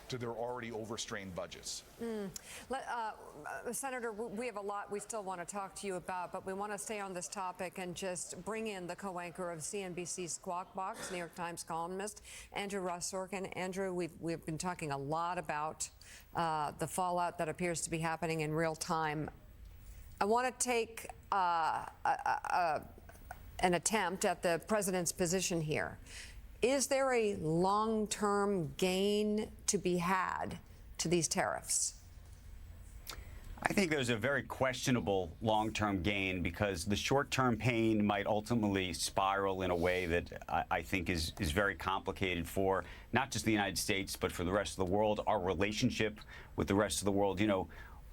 to their already overstrained budgets. Senator, we have a lot we still want to talk to you about, but we want to stay on this topic and just bring in the co-anchor of CNBC's Squawk Box, New York Times columnist, Andrew Ross Sorkin. Andrew, we've been talking a lot about the fallout that appears to be happening in real time. I want to take an attempt at the president's position here. Is there a long-term gain to be had to these tariffs? I think there's a very questionable long-term gain because the short-term pain might ultimately spiral in a way that I think is very complicated for not just the United States, but for the rest of the world, our relationship with the rest of the world. You know,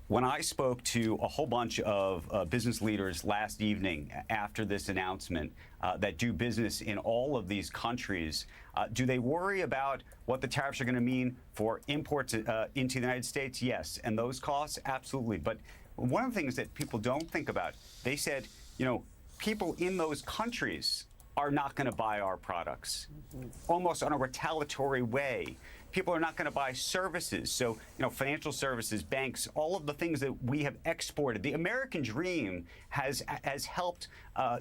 when I spoke to a whole bunch of business leaders last evening after this announcement that do business in all of these countries, do they worry about what the tariffs are going to mean for imports into the United States? Yes. And those costs? Absolutely. But one of the things that people don't think about, they said, you know, people in those countries are not going to buy our products, almost on a retaliatory way. People are not going to buy services. So, you know, financial services, banks, all of the things that we have exported. The American dream has helped,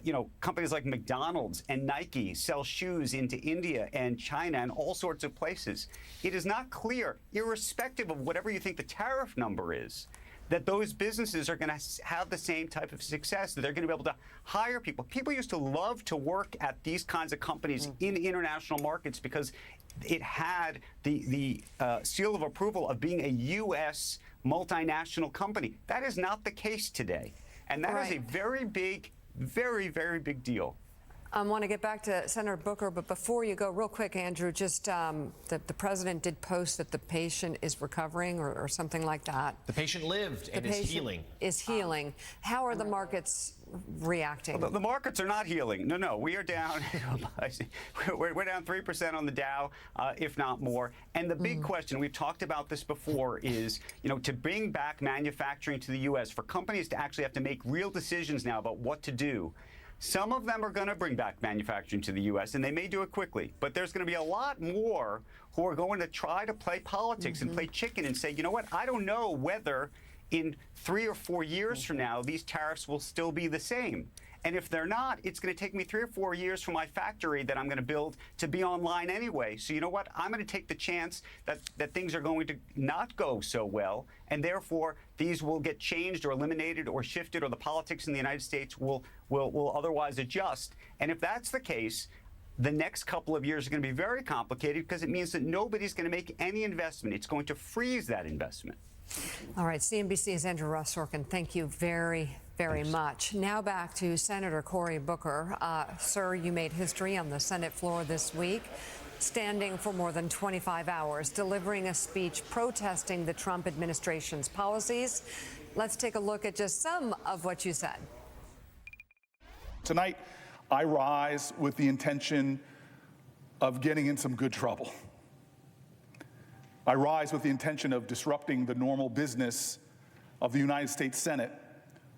you know, companies like McDonald's and Nike sell shoes into India and China and all sorts of places. It is not clear, irrespective of whatever you think the tariff number is, that those businesses are going to have the same type of success, that they're going to be able to hire people. People used to love to work at these kinds of companies in international markets because it had the seal of approval of being a U.S. multinational company. That is not the case today. And that is a very big, very, very big deal. I want to get back to Senator Booker, but before you go, real quick, Andrew, just the president did post that the patient is recovering or something like that. The patient lived and is healing. Is healing. How are the markets reacting? Well, the markets are not healing. No, we are down. we're down 3% on the Dow, if not more. And the big question, we've talked about this before, is, you know, to bring back manufacturing to the U.S., for companies to actually have to make real decisions now about what to do. Some of them are going to bring back manufacturing to the U.S., and they may do it quickly. But there's going to be a lot more who are going to try to play politics and play chicken and say, you know what, I don't know whether in 3 or 4 years from now these tariffs will still be the same. And if they're not, it's going to take me 3 or 4 years for my factory that I'm going to build to be online anyway. So you know what? I'm going to take the chance that things are going to not go so well, and therefore these will get changed or eliminated or shifted, or the politics in the United States will otherwise adjust. And if that's the case, the next couple of years are going to be very complicated because it means that nobody's going to make any investment. It's going to freeze that investment. All right, CNBC's Andrew Ross Sorkin, thank you very much. Now back to Senator Cory Booker. Sir, you made history on the Senate floor this week, standing for more than 25 hours, delivering a speech protesting the Trump administration's policies. Let's take a look at just some of what you said. Tonight, I rise with the intention of getting in some good trouble. I rise with the intention of disrupting the normal business of the United States Senate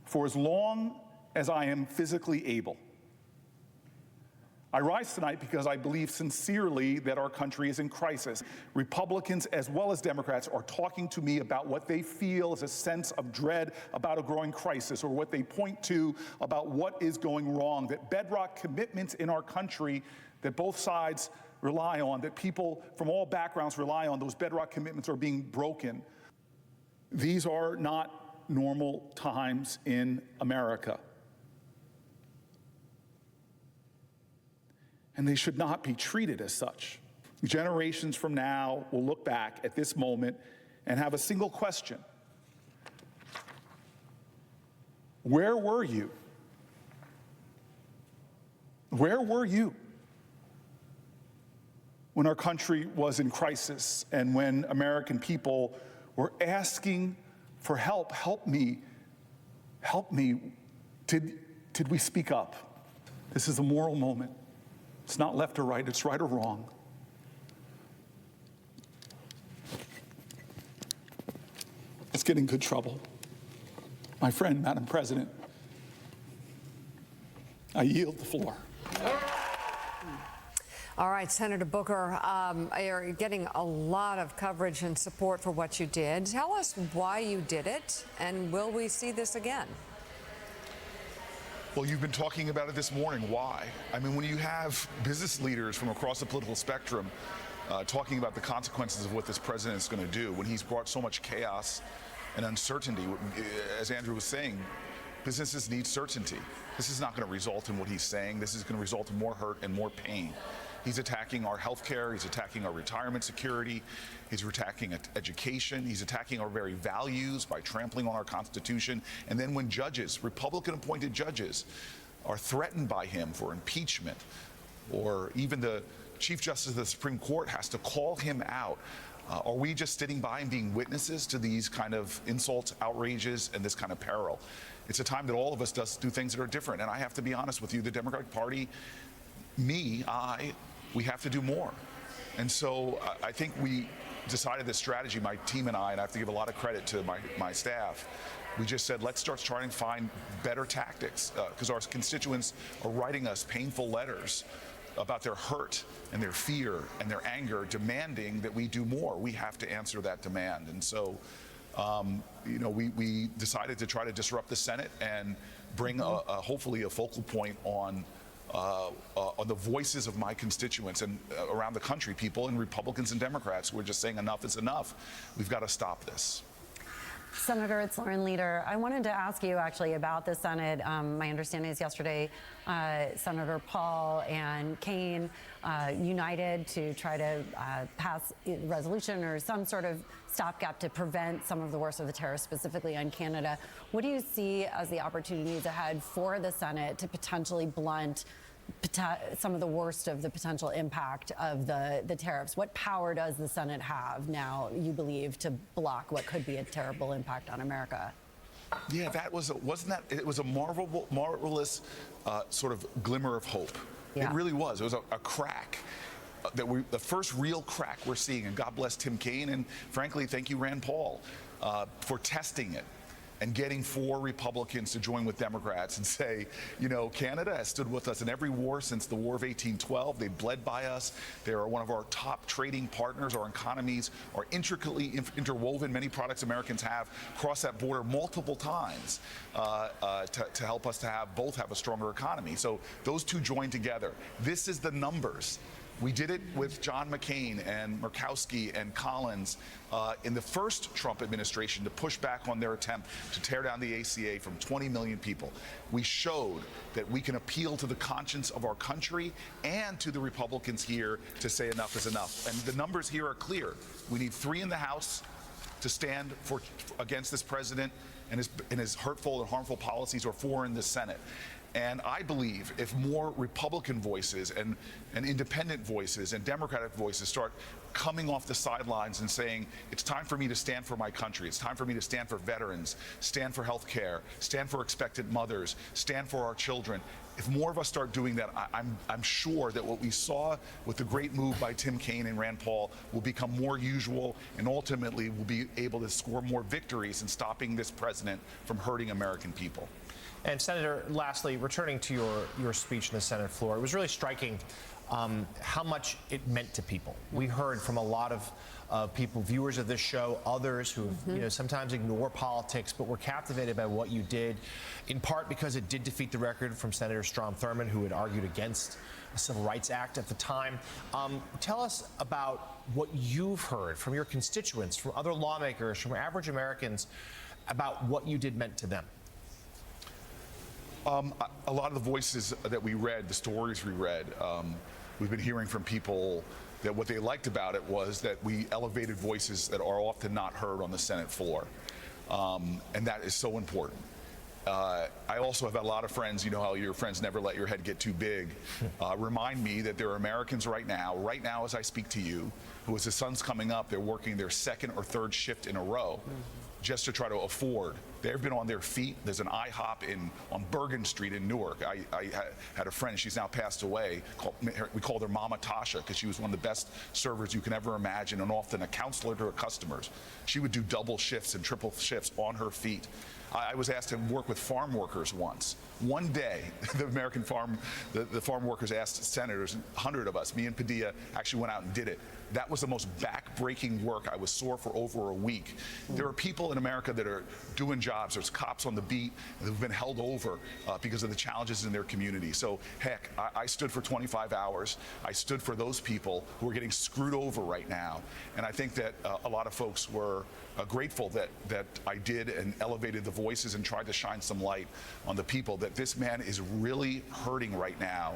for as long as I am physically able. I rise tonight because I believe sincerely that our country is in crisis. Republicans as well as Democrats are talking to me about what they feel is a sense of dread about a growing crisis, or what they point to about what is going wrong, that bedrock commitments in our country that both sides rely on, that people from all backgrounds rely on, those bedrock commitments are being broken. These are not normal times in America. And they should not be treated as such. Generations from now will look back at this moment and have a single question. Where were you? Where were you when our country was in crisis and when American people were asking for help? Help me. Help me. Did we speak up? This is a moral moment. It's not left or right, it's right or wrong. Let's get in good trouble. My friend, Madam President, I yield the floor. All right, Senator Booker, you're getting a lot of coverage and support for what you did. Tell us why you did it, and will we see this again? Well, you've been talking about it this morning. Why? I mean, when you have business leaders from across the political spectrum talking about the consequences of what this president is going to do, when he's brought so much chaos and uncertainty, as Andrew was saying, businesses need certainty. This is not going to result in what he's saying. This is going to result in more hurt and more pain. He's attacking our health care. He's attacking our retirement security. He's attacking education. He's attacking our very values by trampling on our Constitution. And then when judges, Republican-appointed judges, are threatened by him for impeachment, or even the Chief Justice of the Supreme Court has to call him out, are we just sitting by and being witnesses to these kind of insults, outrages, and this kind of peril? It's a time that all of us do things that are different. And I have to be honest with you, the Democratic Party, we have to do more. And so I think we decided this strategy, my team and I have to give a lot of credit to my staff. We just said, let's start trying to find better tactics, because our constituents are writing us painful letters about their hurt and their fear and their anger, demanding that we do more. We have to answer that demand. And so, we decided to try to disrupt the Senate and bring hopefully a focal point on the voices of my constituents and around the country, people and Republicans and Democrats who are just saying enough is enough. We've got to stop this. Senator, it's Lauren Leader. I wanted to ask you actually about the Senate. My understanding is yesterday, Senator Paul and Kaine united to try to pass a resolution or some sort of stopgap to prevent some of the worst of the tariffs, specifically on Canada. What do you see as the opportunities ahead for the Senate to potentially blunt some of the worst of the potential impact of the tariffs? What power does the Senate have now, you believe, to block what could be a terrible impact on America? Yeah, it was a marvelous sort of glimmer of hope. Yeah. It really was. It was a crack. The first real crack we're seeing, and God bless Tim Kaine, and frankly, thank you, Rand Paul, for testing it and getting 4 Republicans to join with Democrats and say, Canada has stood with us in every war since the War of 1812. They bled by us. They are one of our top trading partners. Our economies are intricately interwoven. Many products Americans have crossed that border multiple times to help us to both have a stronger economy. So those two joined together. This is the numbers. We did it with John McCain and Murkowski and Collins in the first Trump administration to push back on their attempt to tear down the ACA from 20 million people. We showed that we can appeal to the conscience of our country and to the Republicans here to say enough is enough. And the numbers here are clear. We need 3 in the House to stand against this president and his hurtful and harmful policies, or 4 in the Senate. And I believe if more Republican voices and independent voices and Democratic voices start coming off the sidelines and saying, it's time for me to stand for my country, it's time for me to stand for veterans, stand for health care, stand for expectant mothers, stand for our children. If more of us start doing that, I'm sure that what we saw with the great move by Tim Kaine and Rand Paul will become more usual, and ultimately we'll be able to score more victories in stopping this president from hurting American people. And Senator, lastly, returning to your speech in the Senate floor, it was really striking how much it meant to people. We heard from a lot of people, viewers of this show, others who sometimes ignore politics, but were captivated by what you did, in part because it did defeat the record from Senator Strom Thurmond, who had argued against the Civil Rights Act at the time. Tell us about what you've heard from your constituents, from other lawmakers, from average Americans, about what you did meant to them. A lot of the voices that we read, the stories we read, we've been hearing from people that what they liked about it was that we elevated voices that are often not heard on the Senate floor. And that is so important. I also have a lot of friends, you know how your friends never let your head get too big, remind me that there are Americans right now as I speak to you, who as the sun's coming up, they're working their 2nd or 3rd shift in a row just to try to afford. They've been on their feet. There's an IHOP on Bergen Street in Newark. I had a friend, she's now passed away, we called her Mama Tasha, because she was one of the best servers you can ever imagine, and often a counselor to her customers. She would do double shifts and triple shifts on her feet. I was asked to work with farm workers once. One day, the the farm workers asked senators, 100 of us, me and Padilla, actually went out and did it. That was the most back-breaking work. I was sore for over a week. There are people in America that are doing jobs. There's cops on the beat that have been held over because of the challenges in their community. So, heck, I stood for 25 hours. I stood for those people who are getting screwed over right now. And I think that a lot of folks were grateful that I did and elevated the voices and tried to shine some light on the people, that this man is really hurting right now,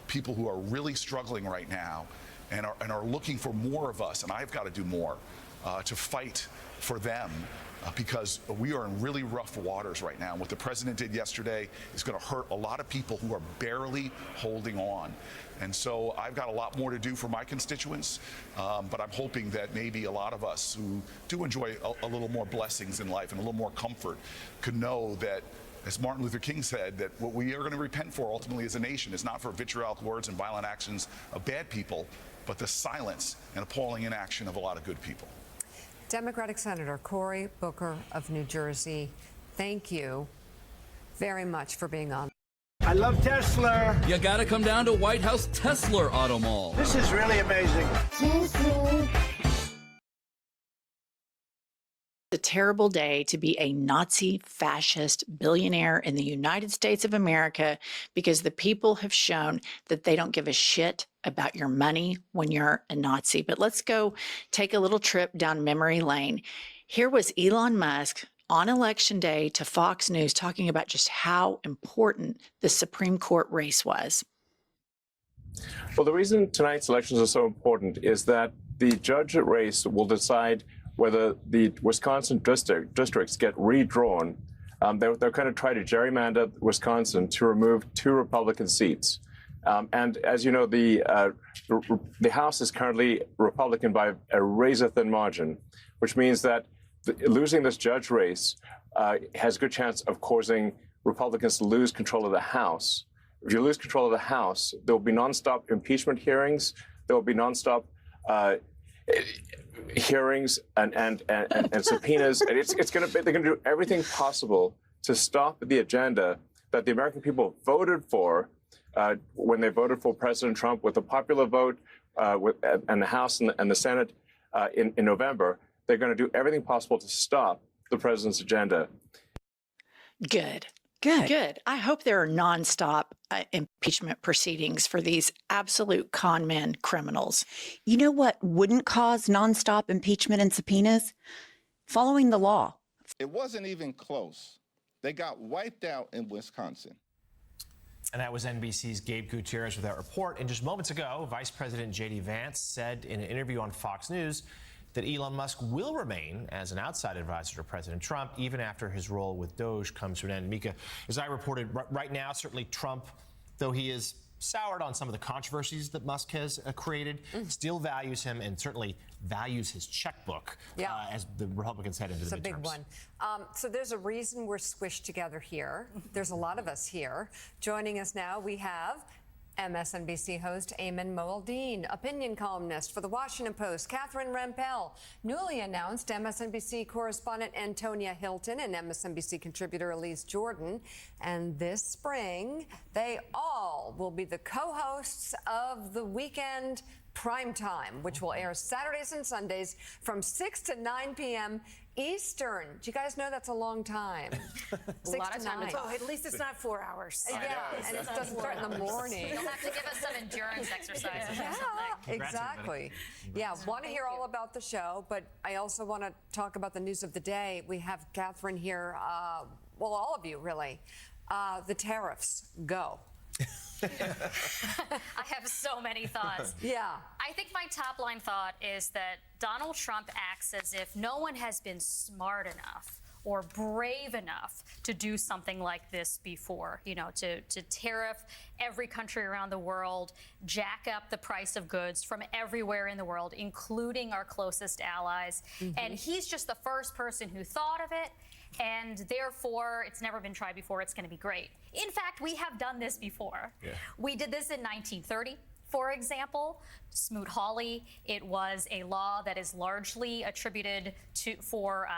people who are really struggling right now, and are looking for more of us, and I've got to do more to fight for them because we are in really rough waters right now. And what the president did yesterday is going to hurt a lot of people who are barely holding on. And so I've got a lot more to do for my constituents, but I'm hoping that maybe a lot of us who do enjoy a little more blessings in life and a little more comfort could know that, as Martin Luther King said, that what we are going to repent for ultimately as a nation is not for vitriolic words and violent actions of bad people, but the silence and appalling inaction of a lot of good people. Democratic Senator Cory Booker of New Jersey, thank you very much for being on. I love Tesla. You gotta come down to White House Tesla Auto Mall. This is really amazing. A terrible day to be a Nazi fascist billionaire in the United States of America, because the people have shown that they don't give a shit about your money when you're a Nazi. But let's go take a little trip down memory lane. Here was Elon Musk on election day to Fox News talking about just how important the Supreme Court race was. Well, the reason tonight's elections are so important is that the judge race will decide whether the Wisconsin districts get redrawn. They're going to try to gerrymander Wisconsin to remove 2 Republican seats. And as you know, the House is currently Republican by a razor-thin margin, which means that losing this judge race has a good chance of causing Republicans to lose control of the House. If you lose control of the House, there will be nonstop impeachment hearings. There will be nonstop hearings and subpoenas. And they're going to do everything possible to stop the agenda that the American people voted for when they voted for President Trump with a popular vote and the House and the Senate in November. They're going to do everything possible to stop the president's agenda. Good. I hope there are nonstop impeachment proceedings for these absolute con men criminals. You know what wouldn't cause nonstop impeachment and subpoenas? Following the law. It wasn't even close. They got wiped out in Wisconsin. And that was NBC's Gabe Gutierrez with that report. And just moments ago, Vice President JD Vance said in an interview on Fox News that Elon Musk will remain as an outside advisor to President Trump even after his role with Doge comes to an end. Mika, as I reported, right now, certainly Trump, though he is soured on some of the controversies that Musk has created, still values him and certainly values his checkbook as the Republicans head into the midterms. It's a big one. So there's a reason we're squished together here. There's a lot of us here. Joining us now, we have MSNBC host Ayman Mohyeldin, opinion columnist for The Washington Post, Catherine Rampell, newly announced MSNBC correspondent Antonia Hilton, and MSNBC contributor Elise Jordan. And this spring, they all will be the co-hosts of The Weekend Primetime, which will air Saturdays and Sundays from 6 to 9 p.m. Eastern. Do you guys know that's a long time? A lot of time. Oh, at least it's not 4 hours. Yeah, and it doesn't start in the morning. You'll have to give us some endurance exercises or something. Exactly. Yeah, want to hear all about the show, but I also want to talk about the news of the day. We have Catherine here, well, all of you, really. The tariffs, go. I have so many thoughts. Yeah. I think my top line thought is that Donald Trump acts as if no one has been smart enough or brave enough to do something like this before, you know, to tariff every country around the world, jack up the price of goods from everywhere in the world, including our closest allies. And he's just the first person who thought of it. And therefore, it's never been tried before. It's going to be great. In fact, we have done this before. Yeah. We did this in 1930, for example. Smoot-Hawley. It was a law that is largely attributed for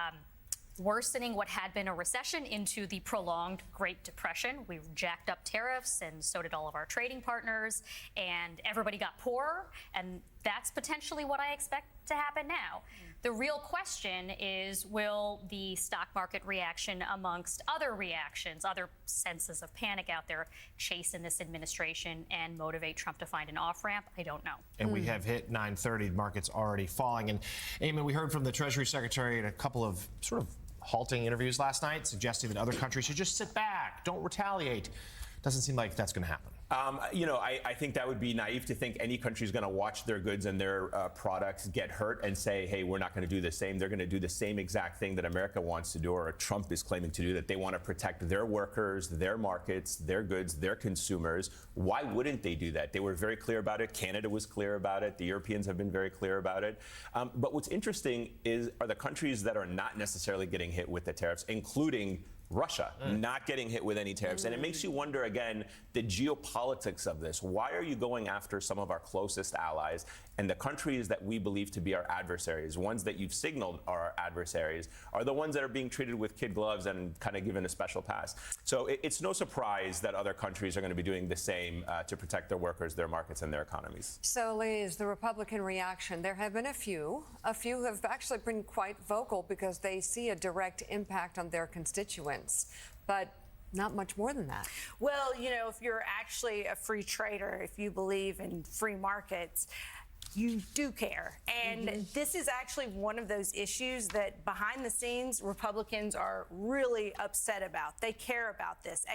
worsening what had been a recession into the prolonged Great Depression. We jacked up tariffs, and so did all of our trading partners, and everybody got poorer, and that's potentially what I expect to happen now. The real question is, will the stock market reaction amongst other reactions, other senses of panic out there, chasten this administration and motivate Trump to find an off-ramp? I don't know. And we have hit 9:30, markets already falling. And Eamon, we heard from the Treasury Secretary in a couple of sort of halting interviews last night, suggesting that other countries should just sit back, don't retaliate. Doesn't seem like that's going to happen. I think that would be naive to think any country is going to watch their goods and their products get hurt and say, hey, we're not going to do the same. They're going to do the same exact thing that America wants to do, or Trump is claiming to do, that they want to protect their workers, their markets, their goods, their consumers. Why wouldn't they do that? They were very clear about it. Canada was clear about it. The Europeans have been very clear about it. But what's interesting are the countries that are not necessarily getting hit with the tariffs, including Russia, not getting hit with any tariffs. And it makes you wonder, again, the geopolitics of this. Why are you going after some of our closest allies and the countries that we believe to be our adversaries, ones that you've signaled are our adversaries, are the ones that are being treated with kid gloves and kind of given a special pass? So it's no surprise that other countries are going to be doing the same to protect their workers, their markets, and their economies. So, Liz, the Republican reaction, there have been a few who have actually been quite vocal because they see a direct impact on their constituents, but not much more than that. Well, you know, if you're actually a free trader, if you believe in free markets, you do care. And this is actually one of those issues that behind the scenes Republicans are really upset about. They care about this.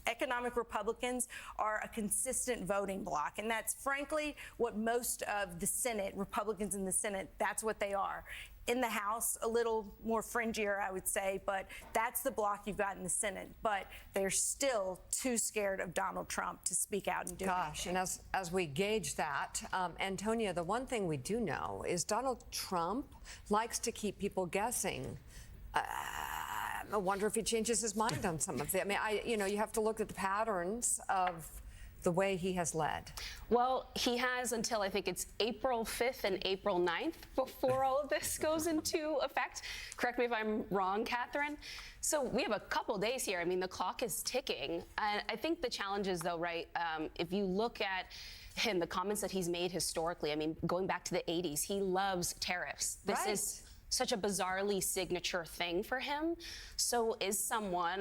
Economic Republicans are a consistent voting bloc, and that's frankly what most of the Senate, Republicans in the Senate, that's what they are. In the House, a little more fringier, I would say, but that's the block you've got in the Senate. But they're still too scared of Donald Trump to speak out and do anything. And as we gauge that, Antonia, the one thing we do know is Donald Trump likes to keep people guessing. I wonder if he changes his mind on some of it. I mean, you have to look at the patterns of the way he has led. Well, he has until I think it's April 5th and April 9th before all of this goes into effect. Correct me if I'm wrong, Catherine. So we have a couple days here. I mean, the clock is ticking. And I think the challenge is, though, right, if you look at him, the comments that he's made historically, I mean, going back to the 80s, he loves tariffs. This is such a bizarrely signature thing for him. So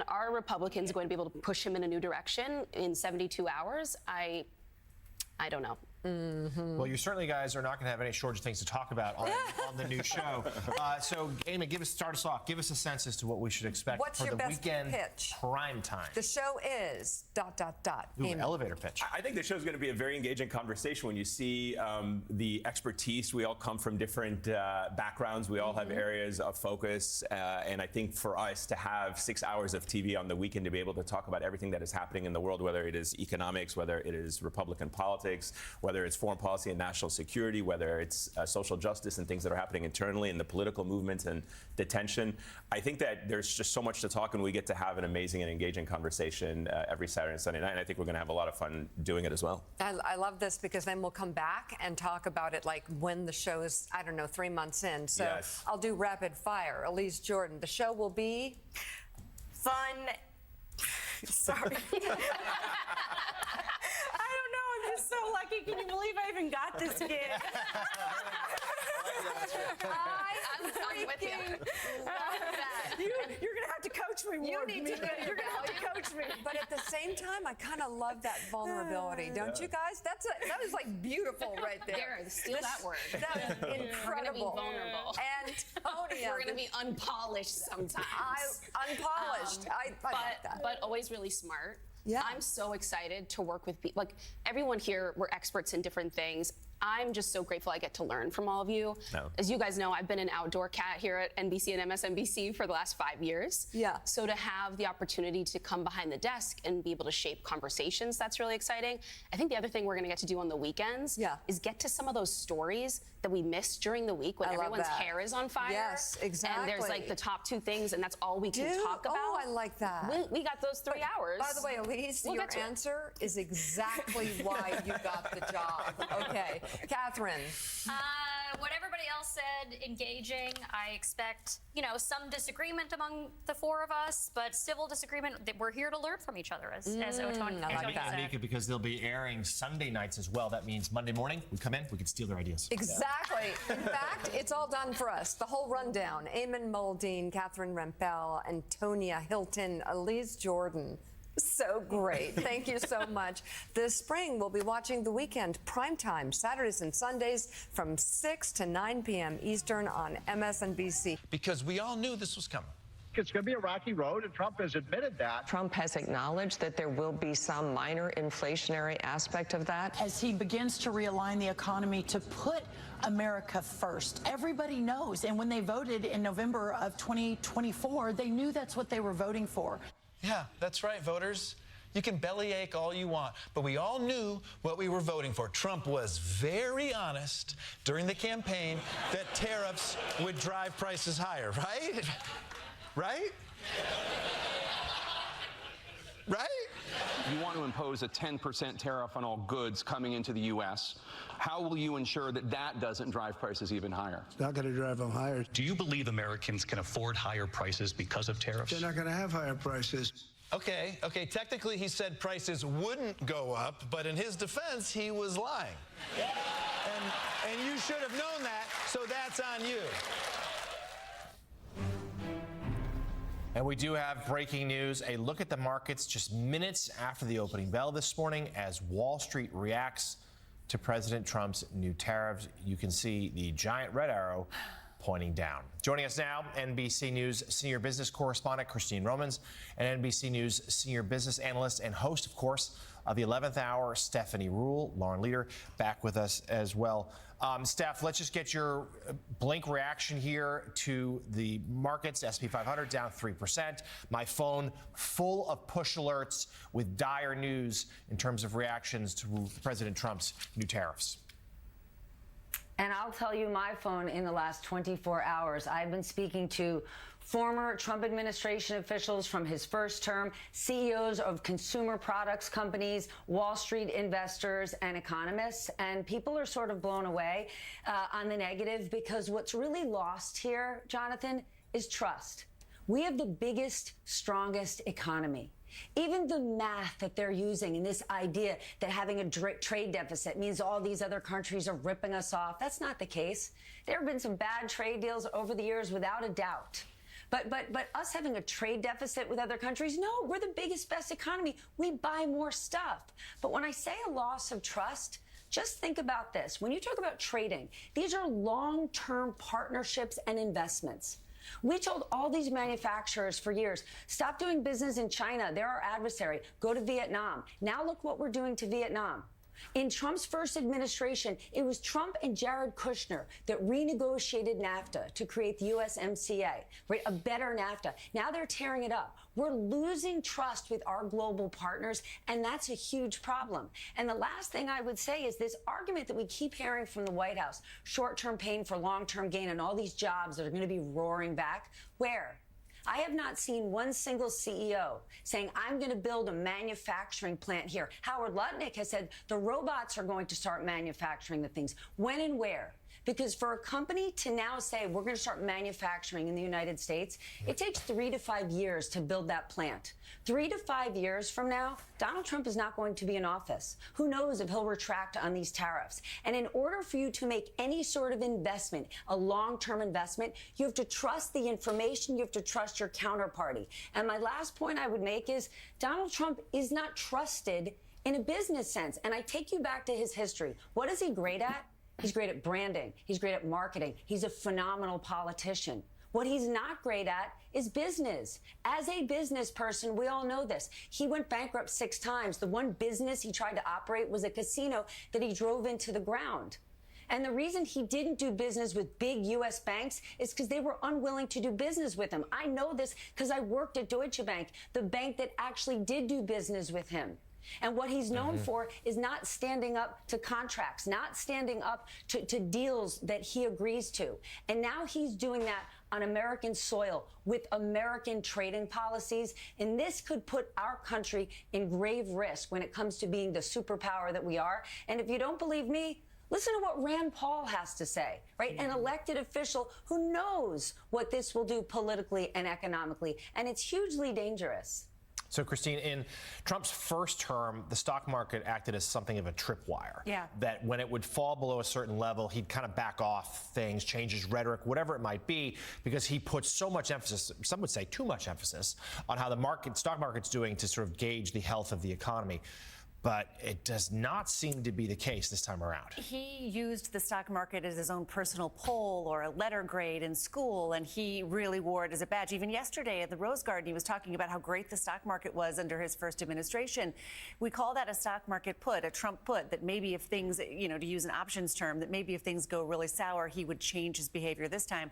are Republicans going to be able to push him in a new direction in 72 hours? I don't know. Well, you certainly guys are not going to have any shortage of things to talk about on the new show. So, Eamon, start us off. Give us a sense as to what we should expect What's for your the best weekend pitch? prime time. The show is ... Ooh, elevator pitch. I think the show is going to be a very engaging conversation when you see the expertise. We all come from different backgrounds. We all have areas of focus. And I think for us to have 6 hours of TV on the weekend to be able to talk about everything that is happening in the world, whether it is economics, whether it is Republican politics, whether it's foreign policy and national security, whether it's social justice and things that are happening internally and the political movements and detention. I think that there's just so much to talk, and we get to have an amazing and engaging conversation every Saturday and Sunday night, and I think we're going to have a lot of fun doing it as well. I love this because then we'll come back and talk about it like when the show is, 3 months in. So yes. I'll do rapid fire. Elise Jordan, the show will be fun. Sorry. I'm just so lucky. Can you believe I even got this gig? I'm with you. You're going to have to coach me more. You're going to have to coach me. But at the same time, I kind of love that vulnerability, don't you guys? That is like beautiful right there. Gareth, steal that word. That is incredible. We're going to be vulnerable. Antonia. We're going to be unpolished sometimes. Unpolished. I like that. But always really smart. Yeah. I'm so excited to work with people. Like, everyone here, we're experts in different things. I'm just so grateful I get to learn from all of you. No. As you guys know, I've been an outdoor cat here at NBC and MSNBC for the last 5 years. Yeah. So to have the opportunity to come behind the desk and be able to shape conversations, that's really exciting. I think the other thing we're going to get to do on the weekends is get to some of those stories that we missed during the week when everyone's hair is on fire. Yes, exactly. And there's like the top 2 things, and that's all we can talk about. Oh, I like that. We got those 3 hours. By the way, Elise, your answer is exactly why you got the job. Okay. Catherine. what everybody else said, engaging. I expect, some disagreement among the four of us, but civil disagreement. We're here to learn from each other, as Otoni said. Mika, because they'll be airing Sunday nights as well. That means Monday morning, we come in, we can steal their ideas. Exactly. In fact, it's all done for us. The whole rundown. Eamon Muldean, Catherine Rempel, Antonia Hilton, Elise Jordan. So great. Thank you so much. This spring, we'll be watching The Weekend primetime, Saturdays and Sundays from 6 to 9 p.m. Eastern on MSNBC. Because we all knew this was coming. It's going to be a rocky road, and Trump has admitted that. Trump has acknowledged that there will be some minor inflationary aspect of that. As he begins to realign the economy to put America first. Everybody knows, and when they voted in November of 2024, they knew that's what they were voting for. Yeah, that's right, voters. You can bellyache all you want, but we all knew what we were voting for. Trump was very honest during the campaign that tariffs would drive prices higher, right? Right? Right? You want to impose a 10% tariff on all goods coming into the U.S. How will you ensure that that doesn't drive prices even higher? It's not going to drive them higher. Do you believe Americans can afford higher prices because of tariffs? They're not going to have higher prices. Okay, technically he said prices wouldn't go up, but in his defense, he was lying. And you should have known that, so that's on you. And we do have breaking news. A look at the markets just minutes after the opening bell this morning as Wall Street reacts to President Trump's new tariffs. You can see the giant red arrow pointing down. Joining us now, NBC News senior business correspondent Christine Romans and NBC News senior business analyst and host, of course, of the 11th Hour, Stephanie Ruhle. Lauren Leader back with us as well. Steph, let's just get your blink reaction here to the markets. S&P 500 down 3%. My phone full of push alerts with dire news in terms of reactions to President Trump's new tariffs. And I'll tell you, my phone in the last 24 hours, I've been speaking to former Trump administration officials from his first term, CEOs of consumer products companies, Wall Street investors, and economists. And people are sort of blown away on the negative because what's really lost here, Jonathan, is trust. We have the biggest, strongest economy. Even the math that they're using and this idea that having a trade deficit means all these other countries are ripping us off, that's not the case. There have been some bad trade deals over the years, without a doubt. But us having a trade deficit with other countries, no, we're the biggest, best economy. We buy more stuff. But when I say a loss of trust, just think about this. When you talk about trading, these are long-term partnerships and investments. We told all these manufacturers for years, stop doing business in China. They're our adversary. Go to Vietnam. Now look what we're doing to Vietnam. In Trump's first administration, it was Trump and Jared Kushner that renegotiated NAFTA to create the USMCA, right? A better NAFTA. Now they're tearing it up. We're losing trust with our global partners, and that's a huge problem. And the last thing I would say is this argument that we keep hearing from the White House, short-term pain for long-term gain and all these jobs that are going to be roaring back. Where? I have not seen one single CEO saying, I'm going to build a manufacturing plant here. Howard Lutnick has said the robots are going to start manufacturing the things. When and where? Because for a company to now say we're going to start manufacturing in the United States, it takes 3 to 5 years to build that plant. 3 to 5 years from now, Donald Trump is not going to be in office. Who knows if he'll retract on these tariffs? And in order for you to make any sort of investment, a long-term investment, you have to trust the information. You have to trust your counterparty. And my last point I would make is Donald Trump is not trusted in a business sense. And I take you back to his history. What is he great at? He's great at branding. He's great at marketing. He's a phenomenal politician. What he's not great at is business. As a business person, we all know this. He went bankrupt 6 times. The one business he tried to operate was a casino that he drove into the ground. And the reason he didn't do business with big U.S. banks is because they were unwilling to do business with him. I know this because I worked at Deutsche Bank, the bank that actually did do business with him. And what he's known for is not standing up to contracts, not standing up to deals that he agrees to. And now he's doing that on American soil with American trading policies. And this could put our country in grave risk when it comes to being the superpower that we are. And if you don't believe me, Listen to what Rand Paul has to say, right? An elected official who knows what this will do politically and economically, and it's hugely dangerous. So, Christine, in Trump's first term, the stock market acted as something of a tripwire. Yeah. That when it would fall below a certain level, he'd kind of back off things, change his rhetoric, whatever it might be, because he puts so much emphasis, some would say too much emphasis, on how the stock market's doing to sort of gauge the health of the economy. But it does not seem to be the case this time around. He used the stock market as his own personal poll or a letter grade in school, and he really wore it as a badge. Even yesterday at the Rose Garden, he was talking about how great the stock market was under his first administration. We call that a stock market put, a Trump put, that maybe if things, to use an options term, that maybe if things go really sour, he would change his behavior this time.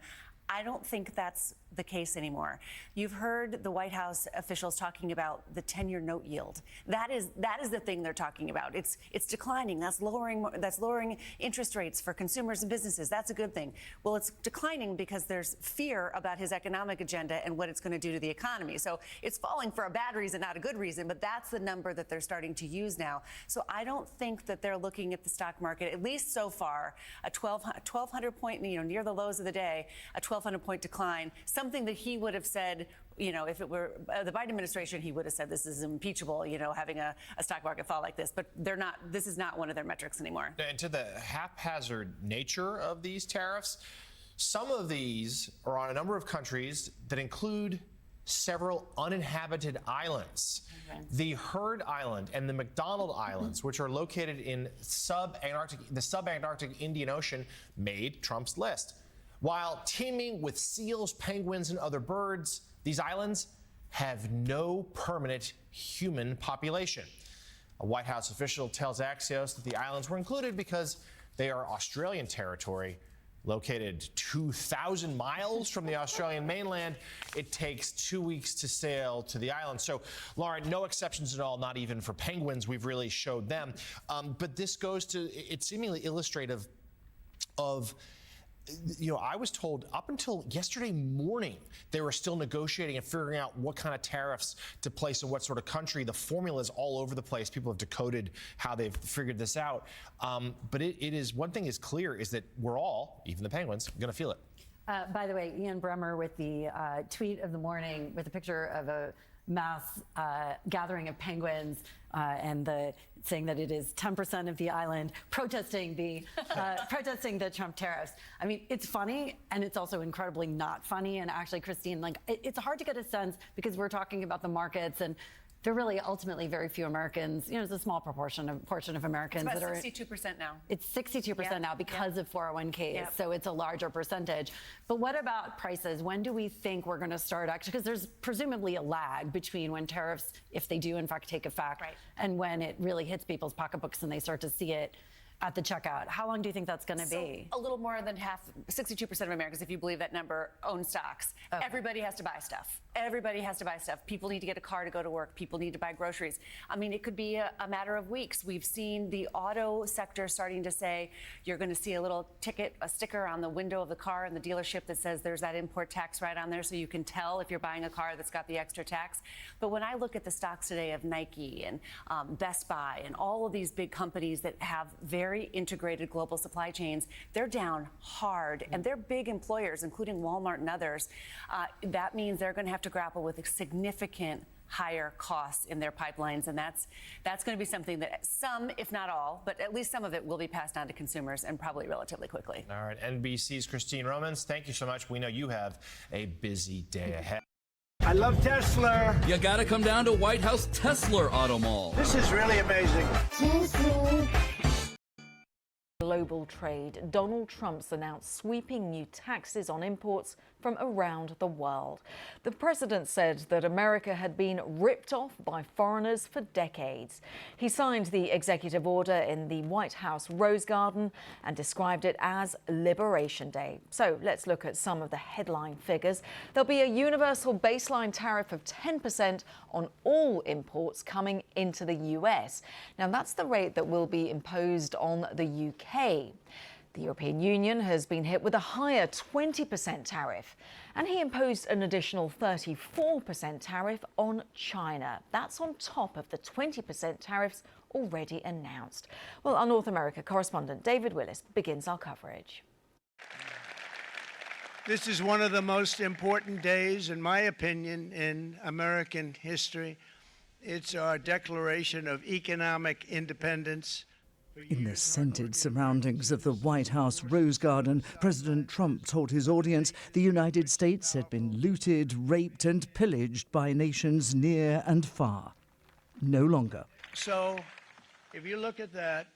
I don't think that's the case anymore. You've heard the White House officials talking about the 10-year note yield. That is the thing they're talking about. It's declining. That's lowering interest rates for consumers and businesses. That's a good thing. Well, it's declining because there's fear about his economic agenda and what it's going to do to the economy. So it's falling for a bad reason, not a good reason, but that's the number that they're starting to use now. So I don't think that they're looking at the stock market, at least so far, a 1,200 point, near the lows of the day, a 1,200 point decline, something that he would have said, if it were the Biden administration, he would have said this is impeachable, having a stock market fall like this. But they're not. This is not one of their metrics anymore. And to the haphazard nature of these tariffs, some of these are on a number of countries that include several uninhabited islands. Okay. The Heard Island and the McDonald Islands, which are located in the sub-Antarctic Indian Ocean, made Trump's list. While teeming with seals, penguins, and other birds, these islands have no permanent human population. A White House official tells Axios that the islands were included because they are Australian territory. Located 2,000 miles from the Australian mainland, it takes 2 weeks to sail to the island. So, Lauren, no exceptions at all, not even for penguins. We've really showed them. But this goes to, it's seemingly illustrative of, I was told up until yesterday morning, they were still negotiating and figuring out what kind of tariffs to place in what sort of country. The formula is all over the place. People have decoded how they've figured this out. But it is, one thing is clear, is that we're all, even the penguins, going to feel it. By the way, Ian Bremmer with the tweet of the morning with a picture of a mass gathering of penguins and saying that it is 10% of the island protesting the Trump tariffs. I mean, it's funny, and it's also incredibly not funny. And actually, Christine, it's hard to get a sense because we're talking about the markets, and they're really ultimately very few Americans. It's a small portion of Americans it's about that are 62% now. It's 62% now because of 401ks. Yep. So it's a larger percentage. But what about prices? When do we think we're going to start actually? Because there's presumably a lag between when tariffs, if they do in fact take effect, and when it really hits people's pocketbooks and they start to see it at the checkout. How long do you think that's going to be? A little more than half, 62% of Americans, if you believe that number, own stocks. Okay. Everybody has to buy stuff. Everybody has to buy stuff. People need to get a car to go to work. People need to buy groceries. I mean, it could be a matter of weeks. We've seen the auto sector starting to say, you're going to see a little a sticker on the window of the car in the dealership that says there's that import tax right on there, so you can tell if you're buying a car that's got the extra tax. But when I look at the stocks today of Nike and Best Buy and all of these big companies that have very integrated global supply chains, they're down hard, and they're big employers, including Walmart and others. That means they're going to have to grapple with significant higher costs in their pipelines, and that's going to be something that some, if not all, but at least some of it will be passed on to consumers, and probably relatively quickly. All right, NBC's Christine Romans, thank you so much. We know you have a busy day ahead. I love Tesla. You gotta come down to White House Tesla Auto Mall. This is really amazing. Global trade. Donald Trump's announced sweeping new taxes on imports from around the world. The president said that America had been ripped off by foreigners for decades. He signed the executive order in the White House Rose Garden and described it as Liberation Day. So let's look at some of the headline figures. There'll be a universal baseline tariff of 10% on all imports coming into the US. Now that's the rate that will be imposed on the UK. The European Union has been hit with a higher 20% tariff, and he imposed an additional 34% tariff on China. That's on top of the 20% tariffs already announced. Well, our North America correspondent David Willis begins our coverage. This is one of the most important days, in my opinion, in American history. It's our declaration of economic independence. In the scented surroundings of the White House Rose Garden, President Trump told his audience the United States had been looted, raped and pillaged by nations near and far. No longer. So, if you look at that,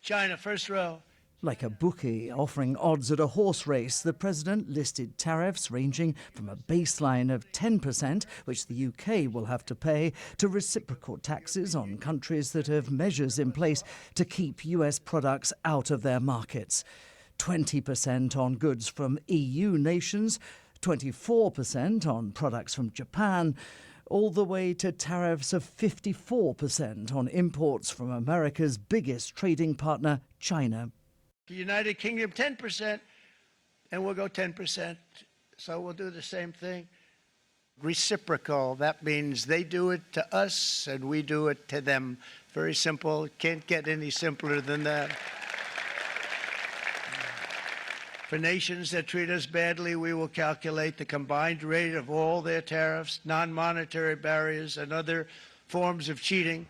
China, first row. Like a bookie offering odds at a horse race, the president listed tariffs ranging from a baseline of 10%, which the UK will have to pay, to reciprocal taxes on countries that have measures in place to keep US products out of their markets. 20% on goods from EU nations, 24% on products from Japan, all the way to tariffs of 54% on imports from America's biggest trading partner, China. The United Kingdom, 10%, and we'll go 10%. So we'll do the same thing. Reciprocal, that means they do it to us and we do it to them. Very simple. Can't get any simpler than that. For nations that treat us badly, we will calculate the combined rate of all their tariffs, non-monetary barriers, and other forms of cheating.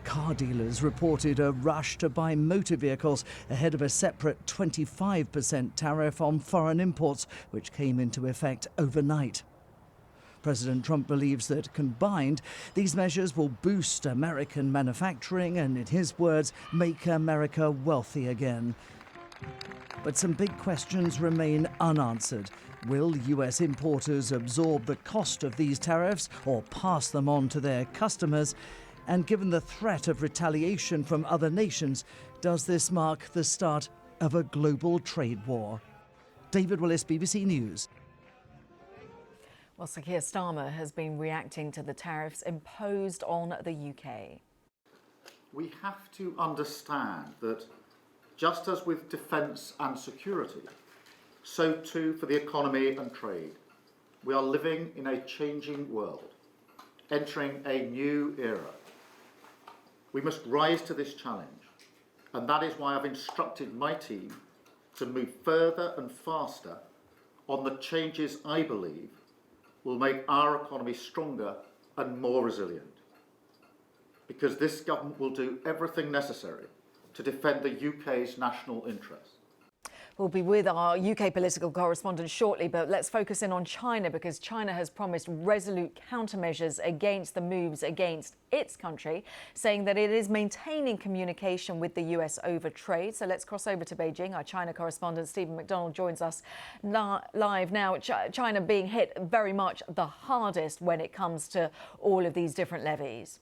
Car dealers reported a rush to buy motor vehicles ahead of a separate 25% tariff on foreign imports, which came into effect overnight. President Trump believes that combined, these measures will boost American manufacturing and, in his words, make America wealthy again. But some big questions remain unanswered. Will US importers absorb the cost of these tariffs or pass them on to their customers? And given the threat of retaliation from other nations, does this mark the start of a global trade war? David Willis, BBC News. Well, Sir Keir Starmer has been reacting to the tariffs imposed on the UK. We have to understand that just as with defence and security, so too for the economy and trade. We are living in a changing world, entering a new era. We must rise to this challenge, and that is why I've instructed my team to move further and faster on the changes I believe will make our economy stronger and more resilient. Because this government will do everything necessary to defend the UK's national interests. We'll be with our UK political correspondent shortly, but let's focus in on China, because China has promised resolute countermeasures against the moves against its country, saying that it is maintaining communication with the US over trade. So let's cross over to Beijing. Our China correspondent Stephen McDonald joins us live now. China being hit very much the hardest when it comes to all of these different levies.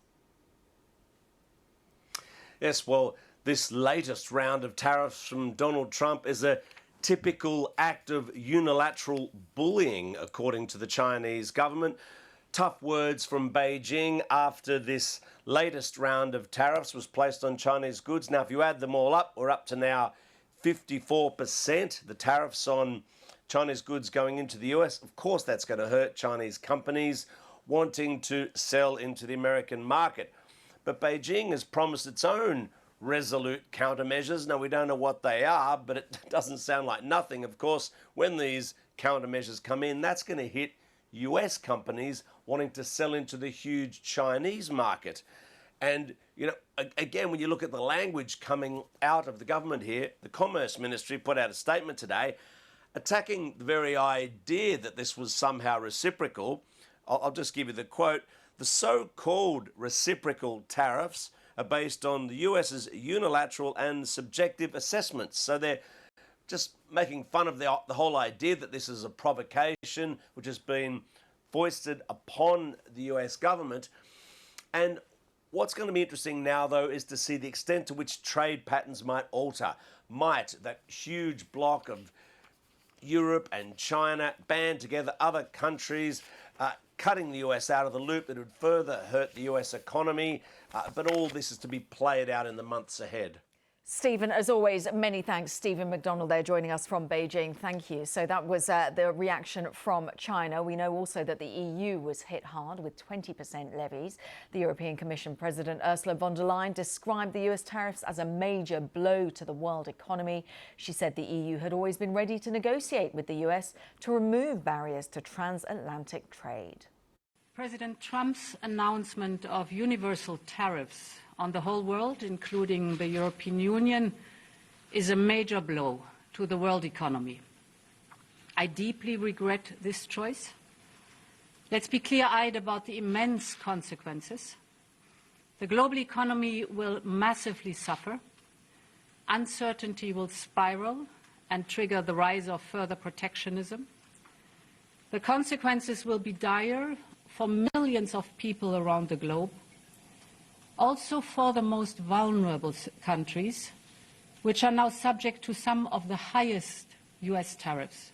Yes, well, this latest round of tariffs from Donald Trump is a typical act of unilateral bullying, according to the Chinese government. Tough words from Beijing after this latest round of tariffs was placed on Chinese goods. Now, if you add them all up, we're up to now 54%, the tariffs on Chinese goods going into the US. Of course, that's going to hurt Chinese companies wanting to sell into the American market. But Beijing has promised its own resolute countermeasures. Now, we don't know what they are, but it doesn't sound like nothing. Of course, when these countermeasures come in, that's going to hit US companies wanting to sell into the huge Chinese market. And, you know, again, when you look at the language coming out of the government here, the Commerce Ministry put out a statement today attacking the very idea that this was somehow reciprocal. I'll just give you the quote. The so-called reciprocal tariffs are based on the US's unilateral and subjective assessments. So they're just making fun of the whole idea that this is a provocation which has been foisted upon the US government. And what's going to be interesting now, though, is to see the extent to which trade patterns might alter. Might that huge block of Europe and China band together other countries, cutting the US out of the loop that would further hurt the US economy. But all this is to be played out in the months ahead. Stephen, as always, many thanks. Stephen McDonald there joining us from Beijing. Thank you. So that was the reaction from China. We know also that the EU was hit hard with 20% levies. The European Commission President Ursula von der Leyen described the US tariffs as a major blow to the world economy. She said the EU had always been ready to negotiate with the US to remove barriers to transatlantic trade. President Trump's announcement of universal tariffs on the whole world, including the European Union, is a major blow to the world economy. I deeply regret this choice. Let's be clear-eyed about the immense consequences. The global economy will massively suffer. Uncertainty will spiral and trigger the rise of further protectionism. The consequences will be dire for millions of people around the globe, also for the most vulnerable countries, which are now subject to some of the highest US tariffs.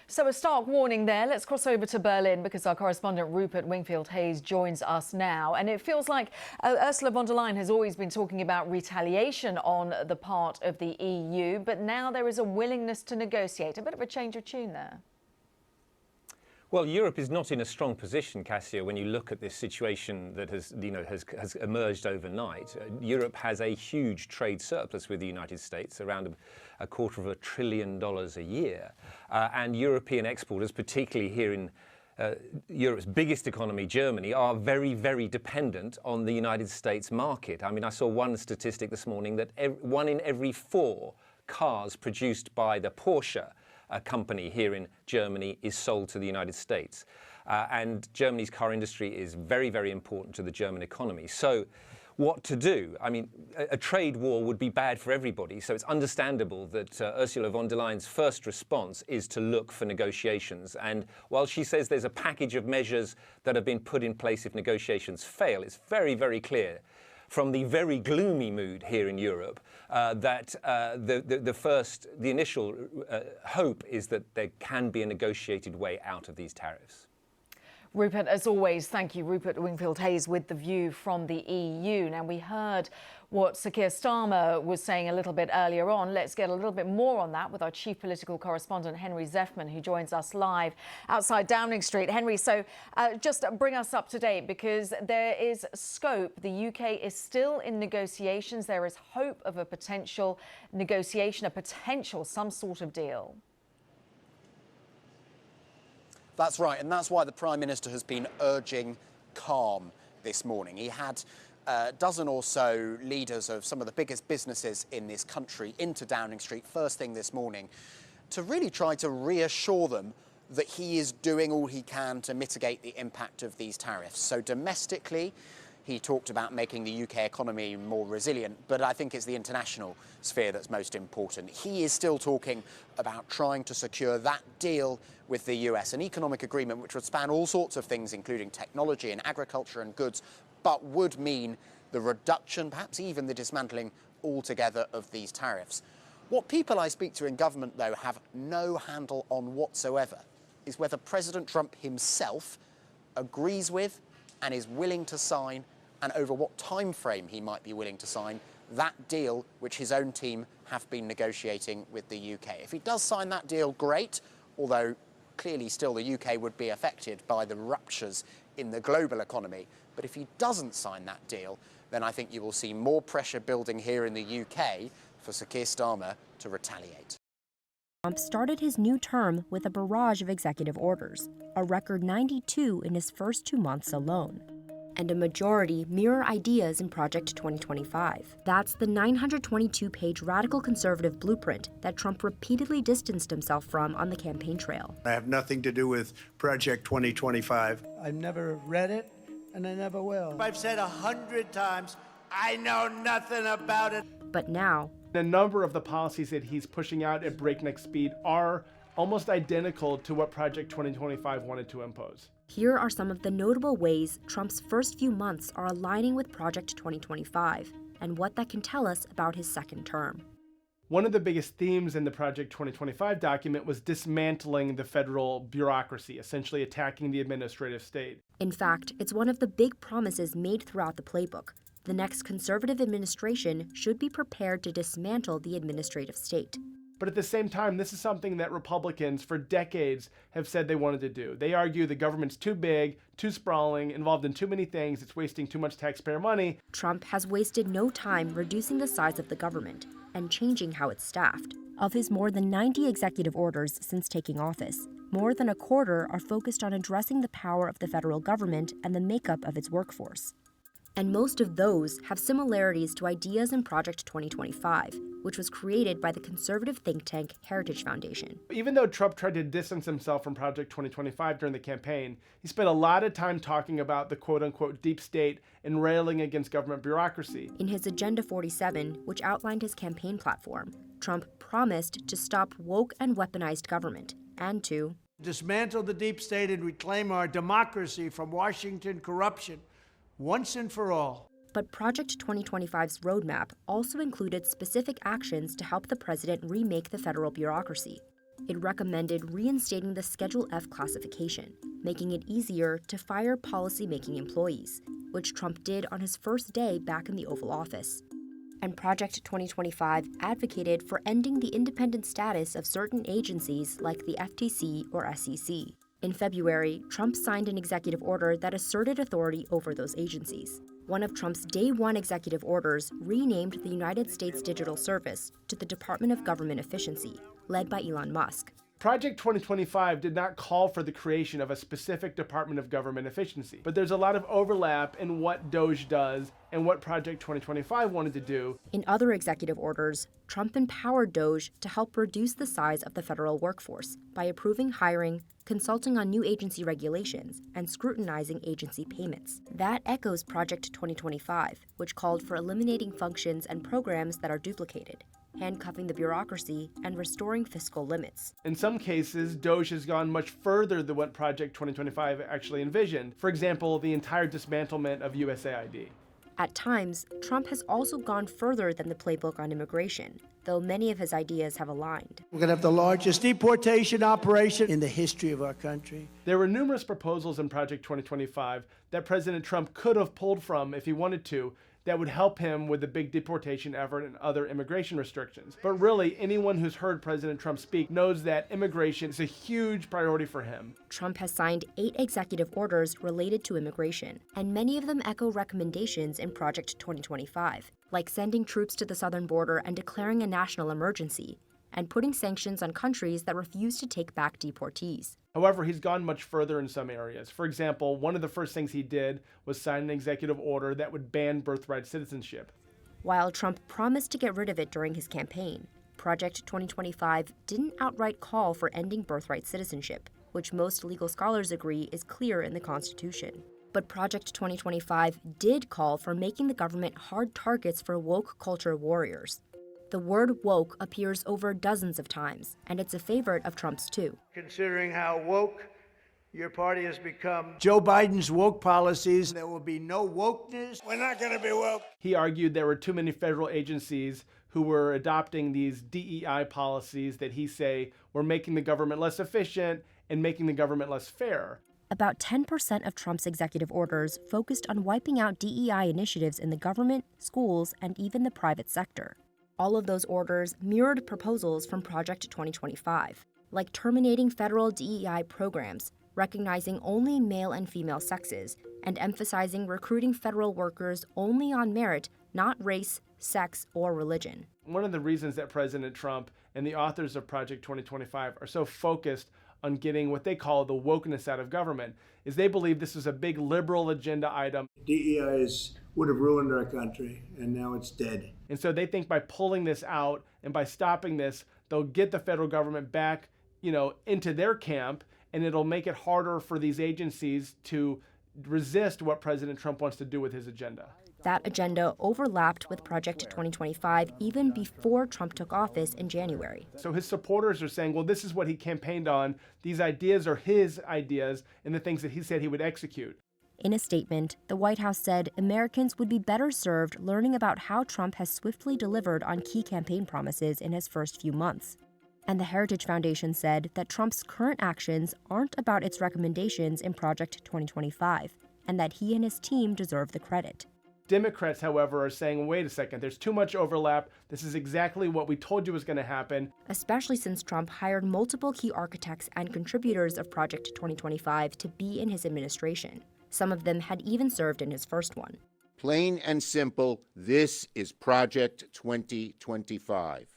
So a stark warning there. Let's cross over to Berlin because our correspondent Rupert Wingfield-Hayes joins us now. And it feels like Ursula von der Leyen has always been talking about retaliation on the part of the EU, but now there is a willingness to negotiate. A bit of a change of tune there. Well, Europe is not in a strong position, Cassia, when you look at this situation that has emerged overnight. Europe has a huge trade surplus with the United States, around $250 billion a year. And European exporters, particularly here in Europe's biggest economy, Germany, are very, very dependent on the United States market. I mean, I saw one statistic this morning that 1 in every 4 cars produced by the Porsche company here in Germany is sold to the United States. And Germany's car industry is very, very important to the German economy. So what to do? I mean, a trade war would be bad for everybody. So it's understandable that Ursula von der Leyen's first response is to look for negotiations. And while she says there's a package of measures that have been put in place if negotiations fail, it's very, very clear from the very gloomy mood here in Europe that the initial hope is that there can be a negotiated way out of these tariffs. Rupert, as always, thank you. Rupert Wingfield-Hayes with the view from the EU. Now, we heard what Sir Keir Starmer was saying a little bit earlier on. Let's get a little bit more on that with our chief political correspondent, Henry Zeffman, who joins us live outside Downing Street. Henry, so just bring us up to date, because there is scope. The UK is still in negotiations. There is hope of a potential negotiation, some sort of deal. That's right, and that's why the Prime Minister has been urging calm this morning. He had a dozen or so leaders of some of the biggest businesses in this country into Downing Street first thing this morning to really try to reassure them that he is doing all he can to mitigate the impact of these tariffs. So domestically, he talked about making the UK economy more resilient, but I think it's the international sphere that's most important. He is still talking about trying to secure that deal with the US, an economic agreement which would span all sorts of things, including technology and agriculture and goods, but would mean the reduction, perhaps even the dismantling altogether of these tariffs. What people I speak to in government, though, have no handle on whatsoever is whether President Trump himself agrees with and is willing to sign, and over what time frame he might be willing to sign, that deal which his own team have been negotiating with the UK. If he does sign that deal, great, although clearly still the UK would be affected by the ruptures in the global economy. But if he doesn't sign that deal, then I think you will see more pressure building here in the UK for Sir Keir Starmer to retaliate. Trump started his new term with a barrage of executive orders, a record 92 in his first 2 months alone. And a majority mirror ideas in Project 2025. That's the 922-page radical conservative blueprint that Trump repeatedly distanced himself from on the campaign trail. I have nothing to do with Project 2025. I've never read it, and I never will. I've said 100 times, I know nothing about it. But now, a number of the policies that he's pushing out at breakneck speed are almost identical to what Project 2025 wanted to impose. Here are some of the notable ways Trump's first few months are aligning with Project 2025 and what that can tell us about his second term. One of the biggest themes in the Project 2025 document was dismantling the federal bureaucracy, essentially attacking the administrative state. In fact, it's one of the big promises made throughout the playbook, The next conservative administration should be prepared to dismantle the administrative state. But at the same time, this is something that Republicans for decades have said they wanted to do. They argue the government's too big, too sprawling, involved in too many things, it's wasting too much taxpayer money. Trump has wasted no time reducing the size of the government and changing how it's staffed. Of his more than 90 executive orders since taking office, more than a quarter are focused on addressing the power of the federal government and the makeup of its workforce. And most of those have similarities to ideas in Project 2025, which was created by the conservative think tank Heritage Foundation. Even though Trump tried to distance himself from Project 2025 during the campaign, he spent a lot of time talking about the quote-unquote deep state and railing against government bureaucracy. In his Agenda 47, which outlined his campaign platform, Trump promised to stop woke and weaponized government and to dismantle the deep state and reclaim our democracy from Washington corruption once and for all. But Project 2025's roadmap also included specific actions to help the president remake the federal bureaucracy. It recommended reinstating the Schedule F classification, making it easier to fire policy-making employees, which Trump did on his first day back in the Oval Office. And Project 2025 advocated for ending the independent status of certain agencies like the FTC or SEC. In February, Trump signed an executive order that asserted authority over those agencies. One of Trump's Day One executive orders renamed the United States Digital Service to the Department of Government Efficiency, led by Elon Musk. Project 2025 did not call for the creation of a specific Department of Government Efficiency, but there's a lot of overlap in what DOGE does and what Project 2025 wanted to do. In other executive orders, Trump empowered DOGE to help reduce the size of the federal workforce by approving hiring, consulting on new agency regulations, and scrutinizing agency payments. That echoes Project 2025, which called for eliminating functions and programs that are duplicated, handcuffing the bureaucracy, and restoring fiscal limits. In some cases, DOGE has gone much further than what Project 2025 actually envisioned. For example, the entire dismantlement of USAID. At times, Trump has also gone further than the playbook on immigration, though many of his ideas have aligned. We're going to have the largest deportation operation in the history of our country. There were numerous proposals in Project 2025 that President Trump could have pulled from if he wanted to, that would help him with the big deportation effort and other immigration restrictions. But really, anyone who's heard President Trump speak knows that immigration is a huge priority for him. Trump has signed 8 executive orders related to immigration, and many of them echo recommendations in Project 2025, like sending troops to the southern border and declaring a national emergency, and putting sanctions on countries that refuse to take back deportees. However, he's gone much further in some areas. For example, one of the first things he did was sign an executive order that would ban birthright citizenship. While Trump promised to get rid of it during his campaign, Project 2025 didn't outright call for ending birthright citizenship, which most legal scholars agree is clear in the Constitution. But Project 2025 did call for making the government hard targets for woke culture warriors. The word woke appears over dozens of times, and it's a favorite of Trump's too. Considering how woke your party has become, Joe Biden's woke policies, there will be no wokeness. We're not going to be woke. He argued there were too many federal agencies who were adopting these DEI policies that he say were making the government less efficient and making the government less fair. About 10% of Trump's executive orders focused on wiping out DEI initiatives in the government, schools, and even the private sector. All of those orders mirrored proposals from Project 2025, like terminating federal DEI programs, recognizing only male and female sexes, and emphasizing recruiting federal workers only on merit, not race, sex, or religion. One of the reasons that President Trump and the authors of Project 2025 are so focused on getting what they call the wokeness out of government is they believe this is a big liberal agenda item. DEI would have ruined our country, and now it's dead. And so they think by pulling this out and by stopping this, they'll get the federal government back, into their camp, and it'll make it harder for these agencies to resist what President Trump wants to do with his agenda. That agenda overlapped with Project 2025 even before Trump took office in January. So his supporters are saying, well, this is what he campaigned on. These ideas are his ideas and the things that he said he would execute. In a statement, the White House said Americans would be better served learning about how Trump has swiftly delivered on key campaign promises in his first few months. And the Heritage Foundation said that Trump's current actions aren't about its recommendations in Project 2025, and that he and his team deserve the credit. Democrats, however, are saying, wait a second, there's too much overlap. This is exactly what we told you was going to happen. Especially since Trump hired multiple key architects and contributors of Project 2025 to be in his administration. Some of them had even served in his first one. Plain and simple, this is Project 2025.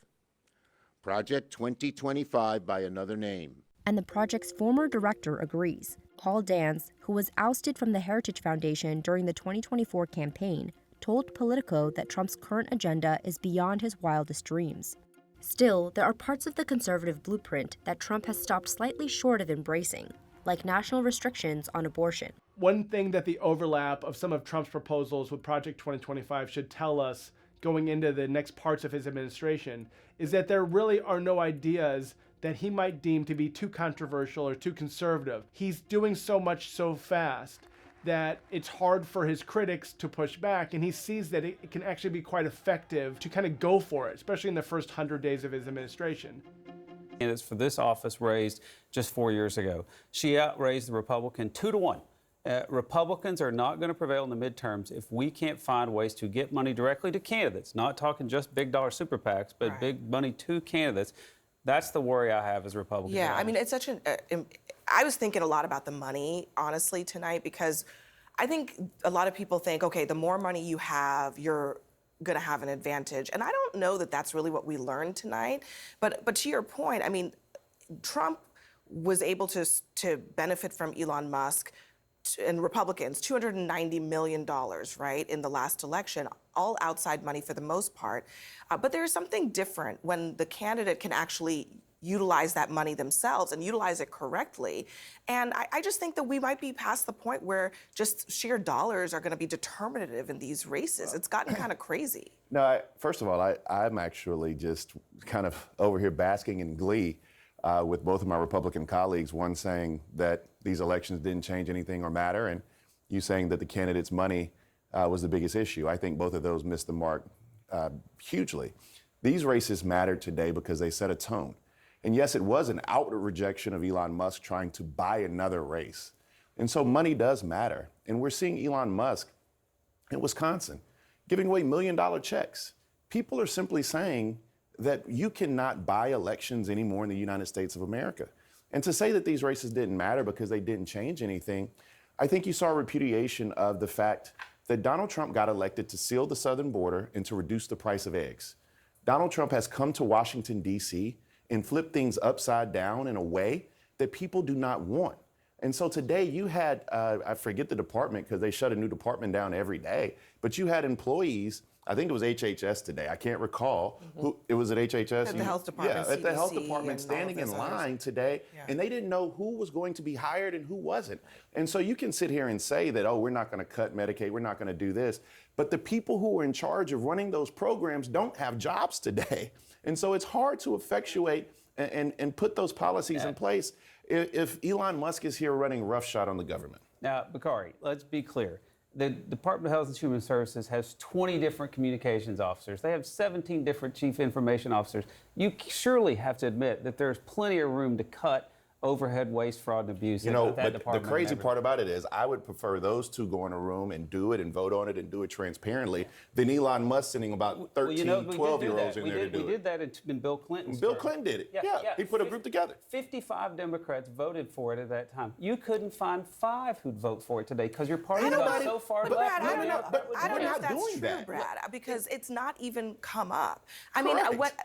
Project 2025 by another name. And the project's former director agrees. Paul Dance, who was ousted from the Heritage Foundation during the 2024 campaign, told Politico that Trump's current agenda is beyond his wildest dreams. Still, there are parts of the conservative blueprint that Trump has stopped slightly short of embracing, like national restrictions on abortion. One thing that the overlap of some of Trump's proposals with Project 2025 should tell us going into the next parts of his administration is that there really are no ideas that he might deem to be too controversial or too conservative. He's doing so much so fast that it's hard for his critics to push back, and he sees that it can actually be quite effective to kind of go for it, especially in the first 100 days of his administration. Candidates for this office raised just 4 years ago. She outraised the Republican 2-1. Republicans are not going to prevail in the midterms if we can't find ways to get money directly to candidates, not talking just big dollar super PACs, but big money to candidates. That's the worry I have as a Republican. Yeah, I mean, it's such an... I was thinking a lot about the money, honestly, tonight, because I think a lot of people think, okay, the more money you have, you're going to have an advantage. And I don't know that that's really what we learned tonight. But to your point, I mean, Trump was able to benefit from Elon Musk and Republicans, $290 million, right, in the last election, all outside money for the most part. But there's something different when the candidate can actually utilize that money themselves and utilize it correctly. And I just think that we might be past the point where just sheer dollars are going to be determinative in these races. It's gotten kind of crazy. No, first of all, I'm actually just kind of over here basking in glee with both of my Republican colleagues, one saying that these elections didn't change anything or matter, and you saying that the candidate's money was the biggest issue. I think both of those missed the mark hugely. These races mattered today because they set a tone. And yes, it was an outright rejection of Elon Musk trying to buy another race. And so money does matter. And we're seeing Elon Musk in Wisconsin giving away $1 million checks. People are simply saying that you cannot buy elections anymore in the United States of America. And to say that these races didn't matter because they didn't change anything, I think you saw a repudiation of the fact that Donald Trump got elected to seal the southern border and to reduce the price of eggs. Donald Trump has come to Washington, D.C. and flipped things upside down in a way that people do not want. And so today you had, I forget the department because they shut a new department down every day, but you had employees, I think it was HHS today, I can't recall, who it was at HHS? At the health department, Yeah, at the health CDC, department standing in line today, and they didn't know who was going to be hired and who wasn't. And so you can sit here and say that, oh, we're not going to cut Medicaid, we're not going to do this, but the people who are in charge of running those programs don't have jobs today. And so it's hard to effectuate and put those policies in place if Elon Musk is here running roughshod on the government. Now, Bakari, let's be clear. The Department of Health and Human Services has 20 different communications officers. They have 17 different chief information officers. You surely have to admit that there's plenty of room to cut overhead waste, fraud, and abuse. You know, but the crazy part about it is I would prefer those two go in a room and do it and vote on it and do it transparently than Elon Musk sending about 13, 12-year-olds in there to do it. We did that in Bill Clinton's Bill term. Clinton did it. Yeah, He put a group together. 55 Democrats voted for it at that time. You couldn't find 5 who'd vote for it today because your party got so far left. Brad, I don't know if that's true, Brad, because it's not even come up. I mean,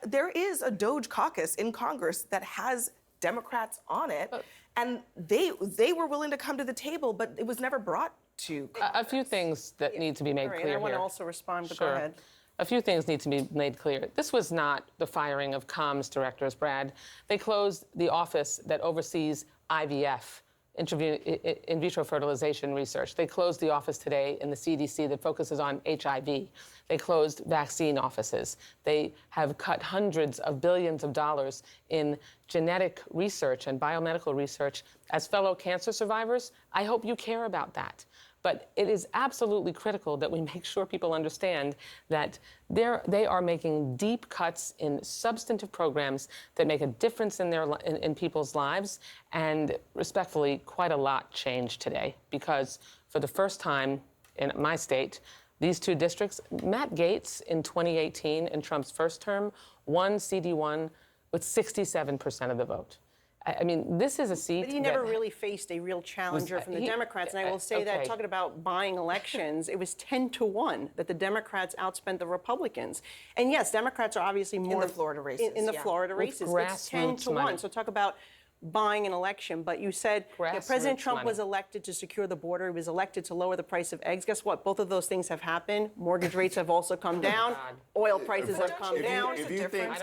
there is a Doge caucus in Congress that has Democrats on it, and they were willing to come to the table, but it was never brought to Congress. A few things that need to be made clear here. I want to also respond, but go ahead. A few things need to be made clear. This was not the firing of comms directors, Brad. They closed the office that oversees IVF, in vitro fertilization research. They closed the office today in the CDC that focuses on HIV. They closed vaccine offices. They have cut hundreds of billions of dollars in genetic research and biomedical research. As fellow cancer survivors, I hope you care about that. But it is absolutely critical that we make sure people understand that they are making deep cuts in substantive programs that make a difference in people's lives. And respectfully, quite a lot changed today because for the first time in my state, These two districts, Matt Gaetz in 2018, in Trump's first term, won CD1 with 67% of the vote. I mean, this is a seat. But he never really faced a real challenger from the Democrats. And I will say that, talking about buying elections, it was 10-1 that the Democrats outspent the Republicans. And yes, Democrats are obviously more in the Florida races. In the Florida races, it's 10-1. Money. So talk about buying an election. But you said President Trump was elected to secure the border. He was elected to lower the price of eggs. Guess what? Both of those things have happened. Mortgage rates have also come down. Oil prices have come down. If you think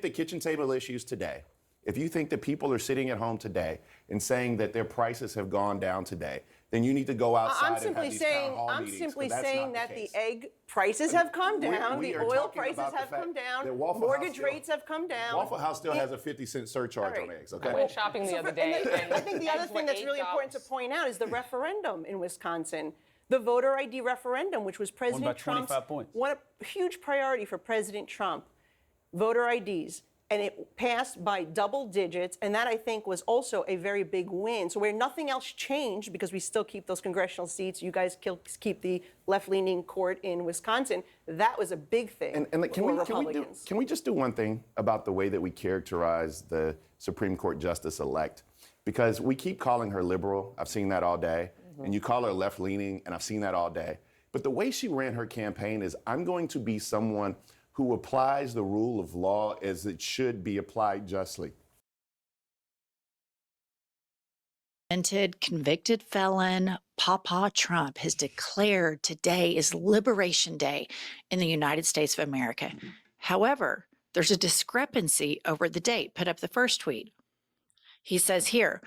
the kitchen table issues today, if you think that people are sitting at home today and saying that their prices have gone down today, then you need to go outside and have these town hall meetings. I'm simply saying that the egg prices have come down, the oil prices have come down, mortgage rates have come down. Waffle House still has a 50-cent surcharge on eggs, okay? I went shopping the other day. I think the other thing that's really important to point out is the referendum in Wisconsin. The voter ID referendum, which was President Trump's one huge priority for President Trump, voter IDs. And it passed by double digits, and that, I think, was also a very big win. So where nothing else changed, because we still keep those congressional seats, you guys keep the left-leaning court in Wisconsin, that was a big thing for Republicans. Can we just do one thing about the way that we characterize the Supreme Court Justice-elect? Because we keep calling her liberal, I've seen that all day, and you call her left-leaning, and I've seen that all day. But the way she ran her campaign is, I'm going to be someone who applies the rule of law as it should be applied justly. Convicted felon Papa Trump has declared today is Liberation Day in the United States of America. However, there's a discrepancy over the date. Put up the first tweet. He says here,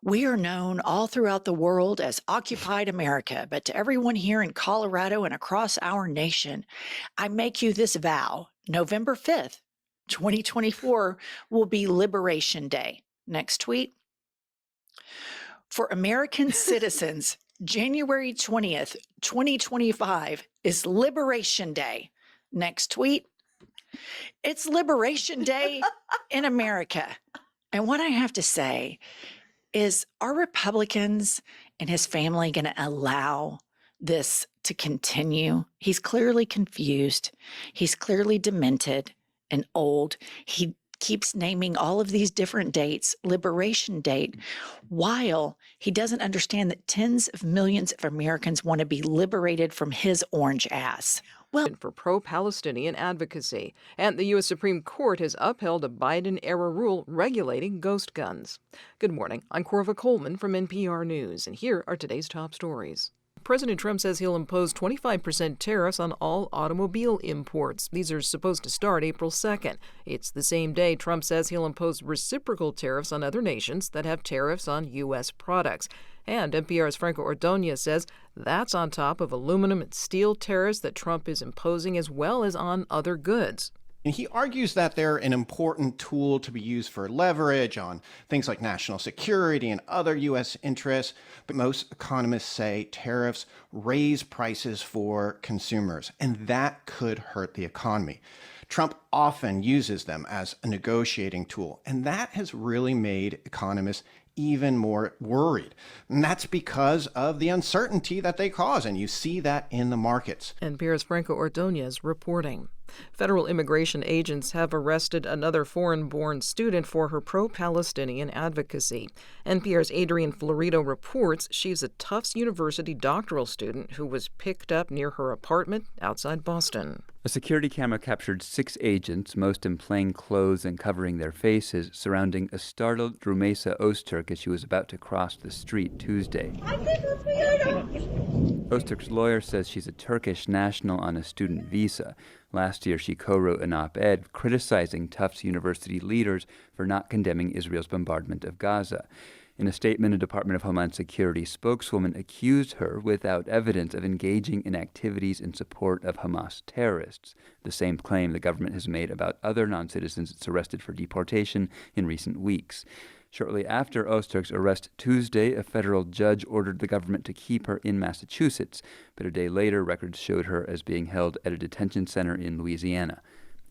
we are known all throughout the world as Occupied America, but to everyone here in Colorado and across our nation, I make you this vow. November 5th, 2024 will be Liberation Day. Next tweet. For American citizens, January 20th, 2025 is Liberation Day. Next tweet. It's Liberation Day in America. And what I have to say is, are Republicans and his family going to allow this to continue? He's clearly confused. He's clearly demented and old. He keeps naming all of these different dates, Liberation Date, while he doesn't understand that tens of millions of Americans want to be liberated from his orange ass. Well, for pro-Palestinian advocacy, and the U.S. Supreme Court has upheld a Biden-era rule regulating ghost guns. Good morning. I'm Corva Coleman from NPR News, and here are today's top stories. President Trump says he'll impose 25% tariffs on all automobile imports. These are supposed to start April 2nd. It's the same day Trump says he'll impose reciprocal tariffs on other nations that have tariffs on U.S. products. And NPR's Franco Ordonez says that's on top of aluminum and steel tariffs that Trump is imposing, as well as on other goods. And he argues that they're an important tool to be used for leverage on things like national security and other U.S. interests. But most economists say tariffs raise prices for consumers, and that could hurt the economy. Trump often uses them as a negotiating tool, and that has really made economists even more worried. And that's because of the uncertainty that they cause, and you see that in the markets. NPR's Franco Ordonez reporting. Federal immigration agents have arrested another foreign-born student for her pro-Palestinian advocacy. NPR's Adrienne Florido reports she's a Tufts University doctoral student who was picked up near her apartment outside Boston. A security camera captured 6 agents, most in plain clothes and covering their faces, surrounding a startled Rumeysa Öztürk as she was about to cross the street Tuesday. Öztürk's lawyer says she's a Turkish national on a student visa. Last year, she co-wrote an op-ed criticizing Tufts University leaders for not condemning Israel's bombardment of Gaza. In a statement, a Department of Homeland Security spokeswoman accused her, without evidence, of engaging in activities in support of Hamas terrorists, the same claim the government has made about other non-citizens it's arrested for deportation in recent weeks. Shortly after Öztürk's arrest Tuesday, a federal judge ordered the government to keep her in Massachusetts, but a day later, records showed her as being held at a detention center in Louisiana.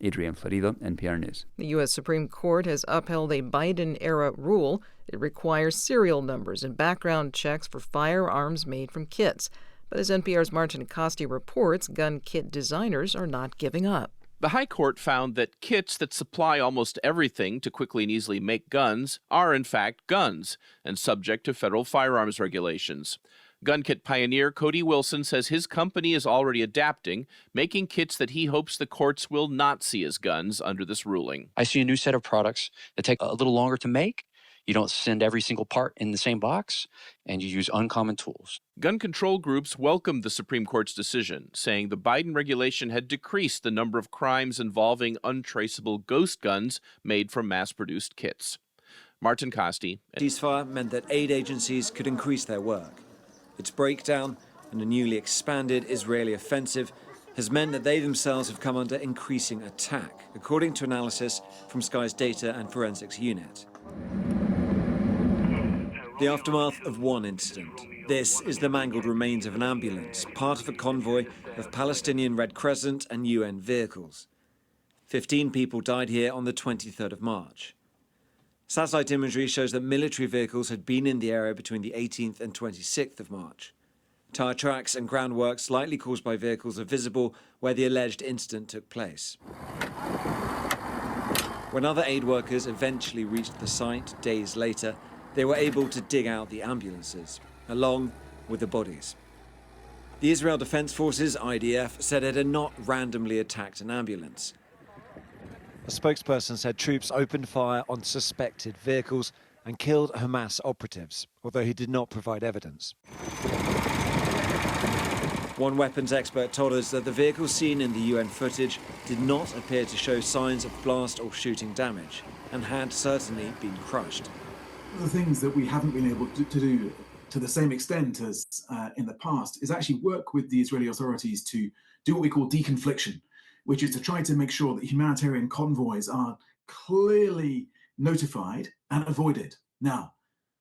Adrian Florido, NPR News. The U.S. Supreme Court has upheld a Biden-era rule that requires serial numbers and background checks for firearms made from kits. But as NPR's Martin Acosti reports, gun kit designers are not giving up. The High Court found that kits that supply almost everything to quickly and easily make guns are in fact guns and subject to federal firearms regulations. Gun kit pioneer Cody Wilson says his company is already adapting, making kits that he hopes the courts will not see as guns under this ruling. I see a new set of products that take a little longer to make. You don't send every single part in the same box, and you use uncommon tools. Gun control groups welcomed the Supreme Court's decision, saying the Biden regulation had decreased the number of crimes involving untraceable ghost guns made from mass-produced kits. Martin Costi. Ceasefire meant that aid agencies could increase their work. Its breakdown and a newly expanded Israeli offensive has meant that they themselves have come under increasing attack, according to analysis from Sky's Data and Forensics Unit. The aftermath of one incident. This is the mangled remains of an ambulance, part of a convoy of Palestinian Red Crescent and UN vehicles. 15 people died here on the 23rd of March. Satellite imagery shows that military vehicles had been in the area between the 18th and 26th of March. Tire tracks and groundworks likely caused by vehicles are visible where the alleged incident took place. When other aid workers eventually reached the site days later, they were able to dig out the ambulances, along with the bodies. The Israel Defense Forces, IDF, said it had not randomly attacked an ambulance. A spokesperson said troops opened fire on suspected vehicles and killed Hamas operatives, although he did not provide evidence. One weapons expert told us that the vehicles seen in the UN footage did not appear to show signs of blast or shooting damage, and had certainly been crushed. One of the things that we haven't been able to do to the same extent as in the past is actually work with the Israeli authorities to do what we call deconfliction, which is to try to make sure that humanitarian convoys are clearly notified and avoided. Now,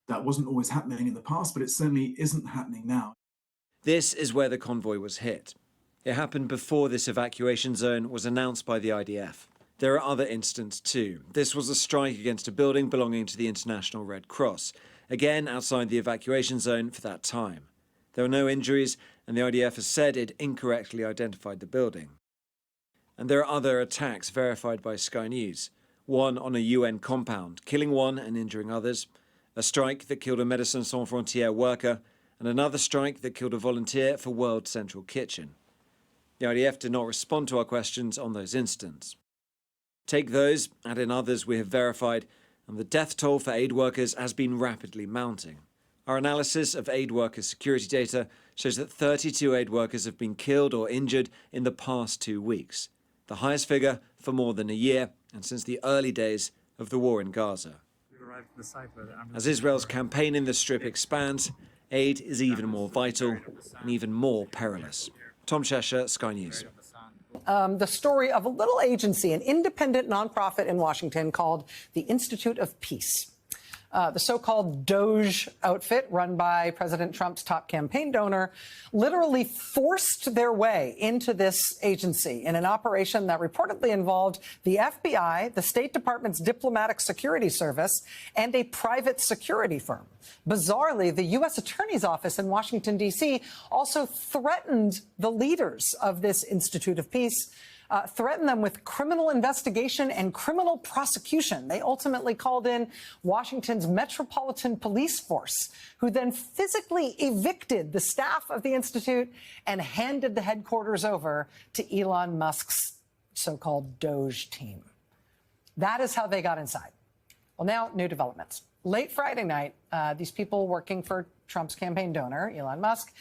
that wasn't always happening in the past, but it certainly isn't happening now. This is where the convoy was hit. It happened before this evacuation zone was announced by the IDF. There are other incidents too. This was a strike against a building belonging to the International Red Cross, again outside the evacuation zone for that time. There were no injuries, and the IDF has said it incorrectly identified the building. And there are other attacks verified by Sky News. One on a UN compound, killing one and injuring others. A strike that killed a Médecins Sans Frontières worker, and another strike that killed a volunteer for World Central Kitchen. The IDF did not respond to our questions on those incidents. Take those, add in others we have verified, and the death toll for aid workers has been rapidly mounting. Our analysis of aid workers' security data shows that 32 aid workers have been killed or injured in the past 2 weeks, the highest figure for more than a year and since the early days of the war in Gaza. As Israel's campaign in the Strip expands, aid is even more vital and even more perilous. Tom Cheshire, Sky News. The story of a little agency, an independent nonprofit in Washington called the Institute of Peace. The so-called Doge outfit, run by President Trump's top campaign donor, literally forced their way into this agency in an operation that reportedly involved the FBI, the State Department's Diplomatic Security Service, and a private security firm. Bizarrely, the U.S. Attorney's Office in Washington, D.C. also threatened the leaders of this Institute of Peace, threatened them with criminal investigation and criminal prosecution. They ultimately called in Washington's Metropolitan Police Force, who then physically evicted the staff of the Institute and handed the headquarters over to Elon Musk's so-called Doge team. That is how they got inside. Well, now, new developments. Late Friday night, these people working for Trump's campaign donor, Elon Musk,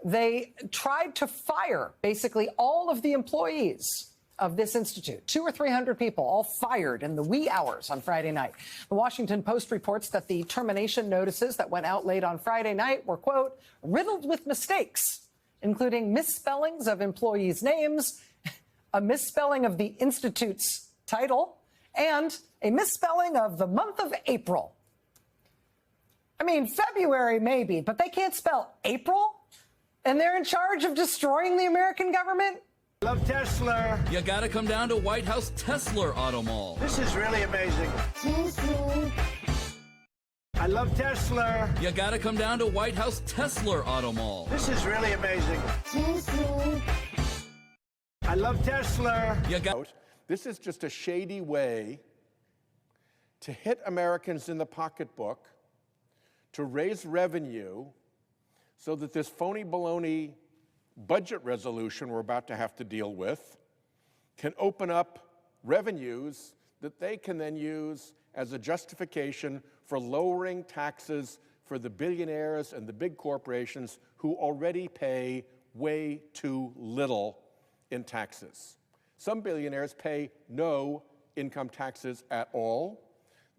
they tried to fire basically all of the employees of this institute. 200 or 300 people all fired in the wee hours on Friday night. The Washington Post reports that the termination notices that went out late on Friday night were, quote, riddled with mistakes, including misspellings of employees' names, a misspelling of the institute's title, and a misspelling of the month of April. I mean, February maybe, but they can't spell April? And they're in charge of destroying the American government? Love Tesla. You gotta come down to White House Tesla Auto Mall. This is really amazing. I love Tesla. You gotta come down to White House Tesla Auto Mall. This is really amazing. I love Tesla. This is just a shady way to hit Americans in the pocketbook, to raise revenue, so that this phony baloney budget resolution we're about to have to deal with can open up revenues that they can then use as a justification for lowering taxes for the billionaires and the big corporations who already pay way too little in taxes. Some billionaires pay no income taxes at all.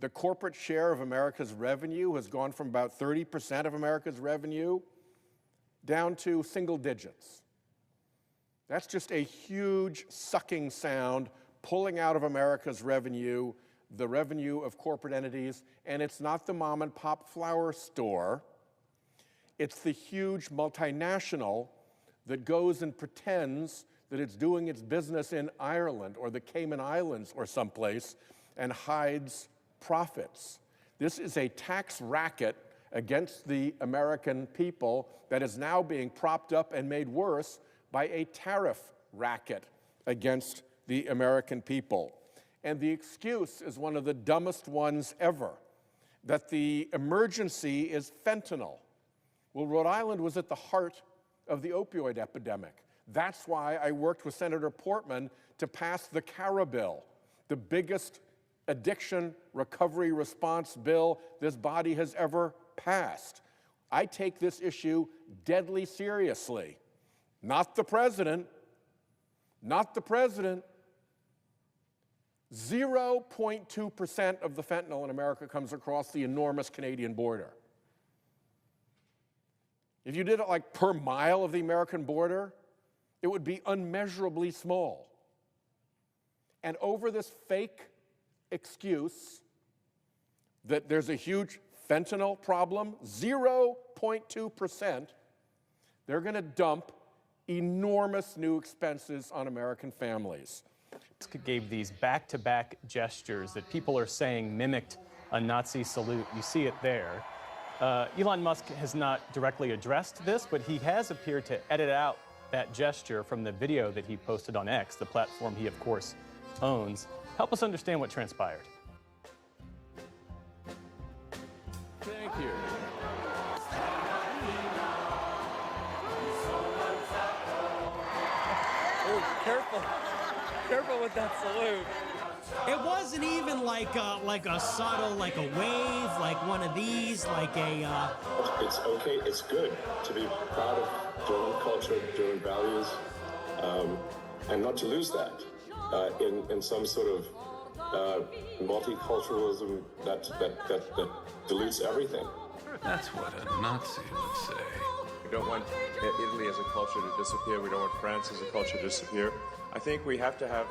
The corporate share of America's revenue has gone from about 30% of America's revenue down to single digits. That's just a huge sucking sound pulling out of America's revenue, the revenue of corporate entities, and it's not the mom and pop flower store. It's the huge multinational that goes and pretends that it's doing its business in Ireland or the Cayman Islands or someplace and hides profits. This is a tax racket against the American people that is now being propped up and made worse by a tariff racket against the American people. And the excuse is one of the dumbest ones ever, that the emergency is fentanyl. Well, Rhode Island was at the heart of the opioid epidemic. That's why I worked with Senator Portman to pass the CARA bill, the biggest addiction recovery response bill this body has ever passed. I take this issue deadly seriously. Not the president. Not the president. 0.2% of the fentanyl in America comes across the enormous Canadian border. If you did it like per mile of the American border, it would be unmeasurably small. And over this fake excuse that there's a huge fentanyl problem, 0.2%, they're going to dump enormous new expenses on American families. Musk gave these back-to-back gestures that people are saying mimicked a Nazi salute. You see it there. Elon Musk has not directly addressed this, but he has appeared to edit out that gesture from the video that he posted on X, the platform he, of course, owns. Help us understand what transpired. Thank you. Oh, careful. Careful with that salute. It wasn't even like a subtle, like a wave, like one of these, like a... It's okay, it's good to be proud of German culture, German values, and not to lose that in some sort of multiculturalism that dilutes everything. That's what a Nazi would say. We don't want Italy as a culture to disappear. We don't want France as a culture to disappear. I think we have to have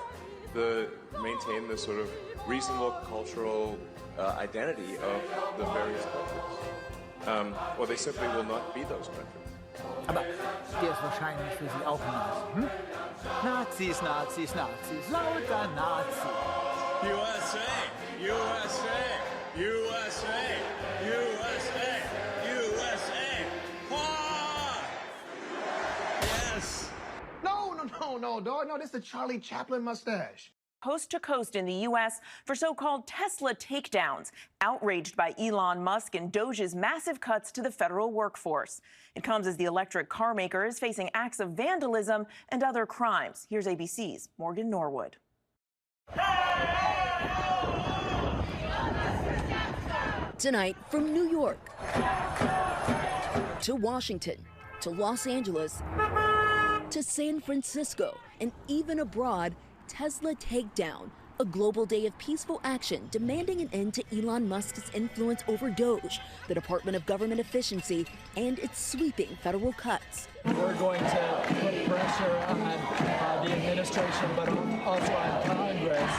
maintain the sort of reasonable cultural identity of the various countries. Or they simply will not be those countries. Aber der ist wahrscheinlich für Sie auch ein Nazi, hm? Nazis, Nazis, Nazis, lauter Nazi. USA, USA, USA, USA, USA. Yes. No, dog. No, this is the Charlie Chaplin mustache. Coast to coast in the U.S. for so-called Tesla takedowns, outraged by Elon Musk and Doge's massive cuts to the federal workforce. It comes as the electric car maker is facing acts of vandalism and other crimes. Here's ABC's Morgan Norwood. Tonight, from New York to Washington to Los Angeles to San Francisco and even abroad, Tesla Takedown, a global day of peaceful action demanding an end to Elon Musk's influence over Doge, the Department of Government Efficiency, and its sweeping federal cuts. We're going to put pressure on the administration, but also on Congress,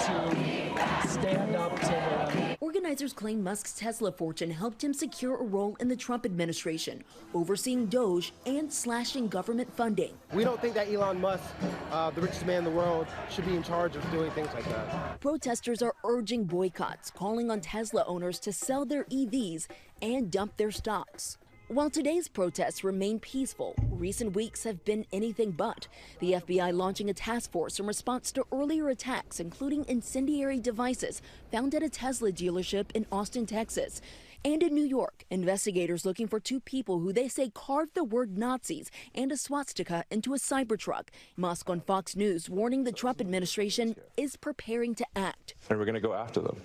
to stand up to them. Organizers claim Musk's Tesla fortune helped him secure a role in the Trump administration, overseeing Doge and slashing government funding. We don't think that Elon Musk, the richest man in the world, should be in charge of doing things like that. Protesters are urging boycotts, calling on Tesla owners to sell their EVs and dump their stocks. While today's protests remain peaceful, recent weeks have been anything but. The FBI launching a task force in response to earlier attacks, including incendiary devices found at a Tesla dealership in Austin, Texas. And in New York, investigators looking for two people who they say carved the word Nazis and a swastika into a Cybertruck. Musk on Fox News warning the Trump administration is preparing to act. And we're going to go after them.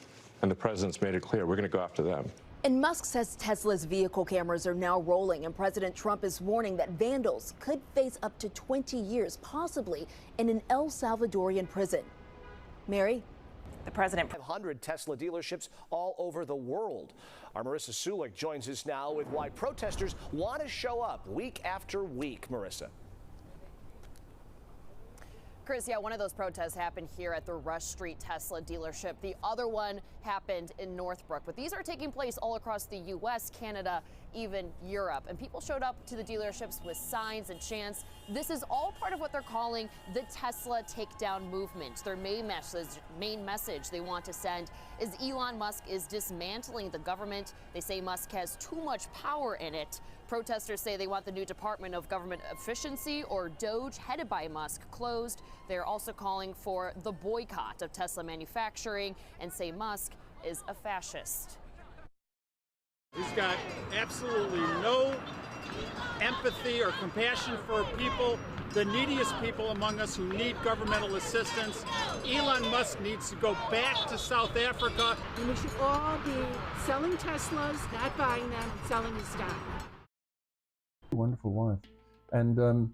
And the president's made it clear we're going to go after them. And Musk says Tesla's vehicle cameras are now rolling, and President Trump is warning that vandals could face up to 20 years, possibly in an El Salvadorian prison. Mary? The president. 500 Tesla dealerships all over the world. Our Marissa Sulik joins us now with why protesters want to show up week after week. Marissa. Chris, yeah, one of those protests happened here at the Rush Street Tesla dealership. The other one happened in Northbrook. But these are taking place all across the U.S., Canada, even Europe. And people showed up to the dealerships with signs and chants. This is all part of what they're calling the Tesla takedown movement. Their main message they want to send is Elon Musk is dismantling the government. They say Musk has too much power in it. Protesters say they want the new Department of Government Efficiency, or DOGE, headed by Musk, closed. They're also calling for the boycott of Tesla manufacturing and say Musk is a fascist. He's got absolutely no empathy or compassion for people, the neediest people among us who need governmental assistance. Elon Musk needs to go back to South Africa. And we should all be selling Teslas, not buying them, selling the stock. Wonderful wife, and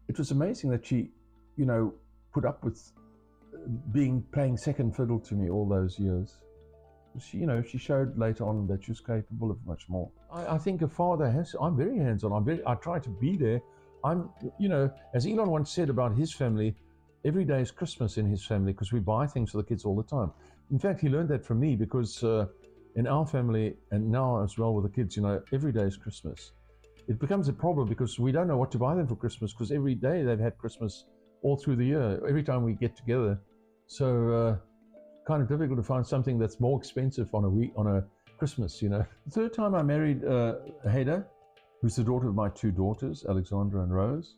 it was amazing that she, you know, put up with playing second fiddle to me all those years. She, you know, she showed later on that she was capable of much more. I think a father has. I'm very hands-on. I try to be there. You know, as Elon once said about his family, every day is Christmas in his family because we buy things for the kids all the time. In fact, he learned that from me because in our family and now as well with the kids, you know, every day is Christmas. It becomes a problem because we don't know what to buy them for Christmas because every day they've had Christmas all through the year, every time we get together. So kind of difficult to find something that's more expensive on a Christmas, you know. The third time I married Heda, who's the daughter of my two daughters, Alexandra and Rose.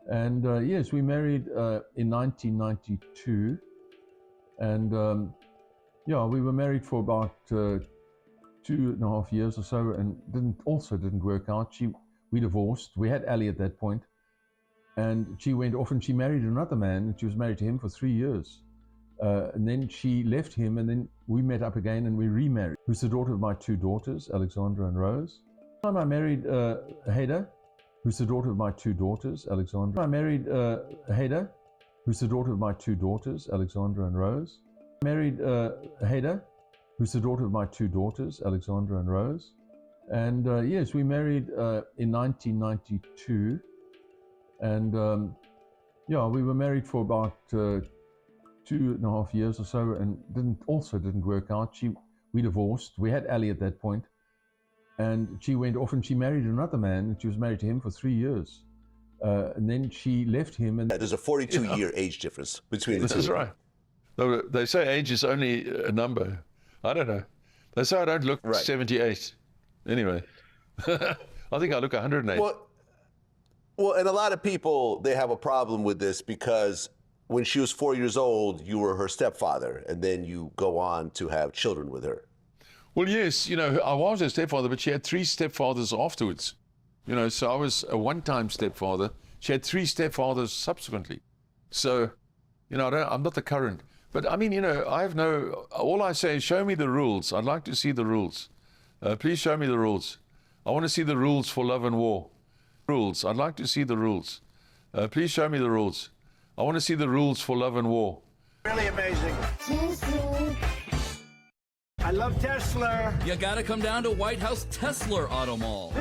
And yes, we married in 1992. And yeah, we were married for about 2.5 years or so and didn't work out. We divorced. We had Ali at that point, and she went off and she married another man, and she was married to him for 3 years. And then she left him, and then we met up again and we remarried. Who's the daughter of my two daughters, Alexandra and Rose. The time I married Heda, who's the daughter of my two daughters, Alexandra. I married Heda, who's the daughter of my two daughters, Alexandra and Rose. I married Heda, who's the daughter of my two daughters, Alexandra and Rose. And yes, we married in 1992. And yeah, we were married for about 2.5 years or so and didn't work out. We divorced. We had Ali at that point. And she went off and she married another man, and she was married to him for 3 years. And then she left him. And there's a 42-year age difference between the two. This is right. They say age is only a number. I don't know. They say I don't look 78. Anyway, I think I look 108. Well, and a lot of people, they have a problem with this because when she was 4 years old, you were her stepfather, and then you go on to have children with her. Well, yes, you know, I was her stepfather, but she had 3 stepfathers afterwards. You know, so I was a one-time stepfather. She had 3 stepfathers subsequently. So, you know, I'm not the current. But I mean, you know, all I say is show me the rules. I'd like to see the rules. Please show me the rules. I want to see the rules for love and war. Rules. I'd like to see the rules. Please show me the rules. I want to see the rules for love and war. Really amazing. I love Tesla. You gotta come down to White House Tesla Auto Mall.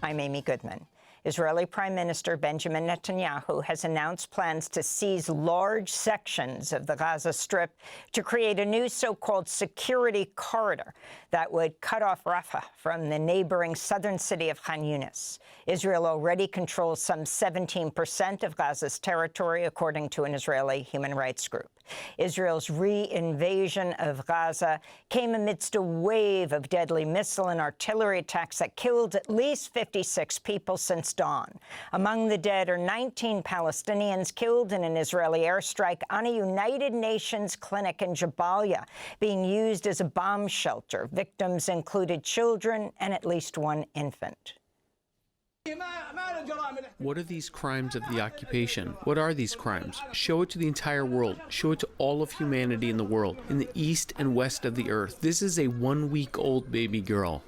I'm Amy Goodman. Israeli Prime Minister Benjamin Netanyahu has announced plans to seize large sections of the Gaza Strip to create a new so-called security corridor that would cut off Rafah from the neighboring southern city of Khan Yunis. Israel already controls some 17% of Gaza's territory, according to an Israeli human rights group. Israel's re-invasion of Gaza came amidst a wave of deadly missile and artillery attacks that killed at least 56 people since dawn. Among the dead are 19 Palestinians killed in an Israeli airstrike on a United Nations clinic in Jabalia, being used as a bomb shelter. Victims included children and at least one infant. What are these crimes of the occupation? What are these crimes? Show it to the entire world. Show it to all of humanity in the world, in the east and west of the earth. This is a 1-week-old baby girl.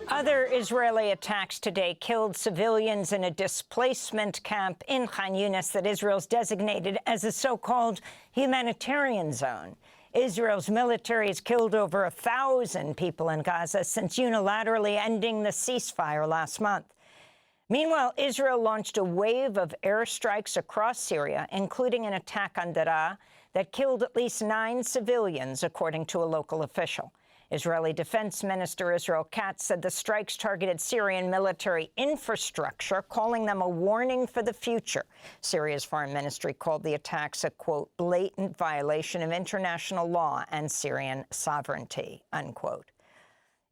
Other Israeli attacks today killed civilians in a displacement camp in Khan Yunis that Israel's designated as a so-called humanitarian zone. Israel's military has killed over 1,000 people in Gaza since unilaterally ending the ceasefire last month. Meanwhile, Israel launched a wave of airstrikes across Syria, including an attack on Daraa that killed at least 9 civilians, according to a local official. Israeli Defense Minister Israel Katz said the strikes targeted Syrian military infrastructure, calling them a warning for the future. Syria's foreign ministry called the attacks a, quote, blatant violation of international law and Syrian sovereignty, unquote.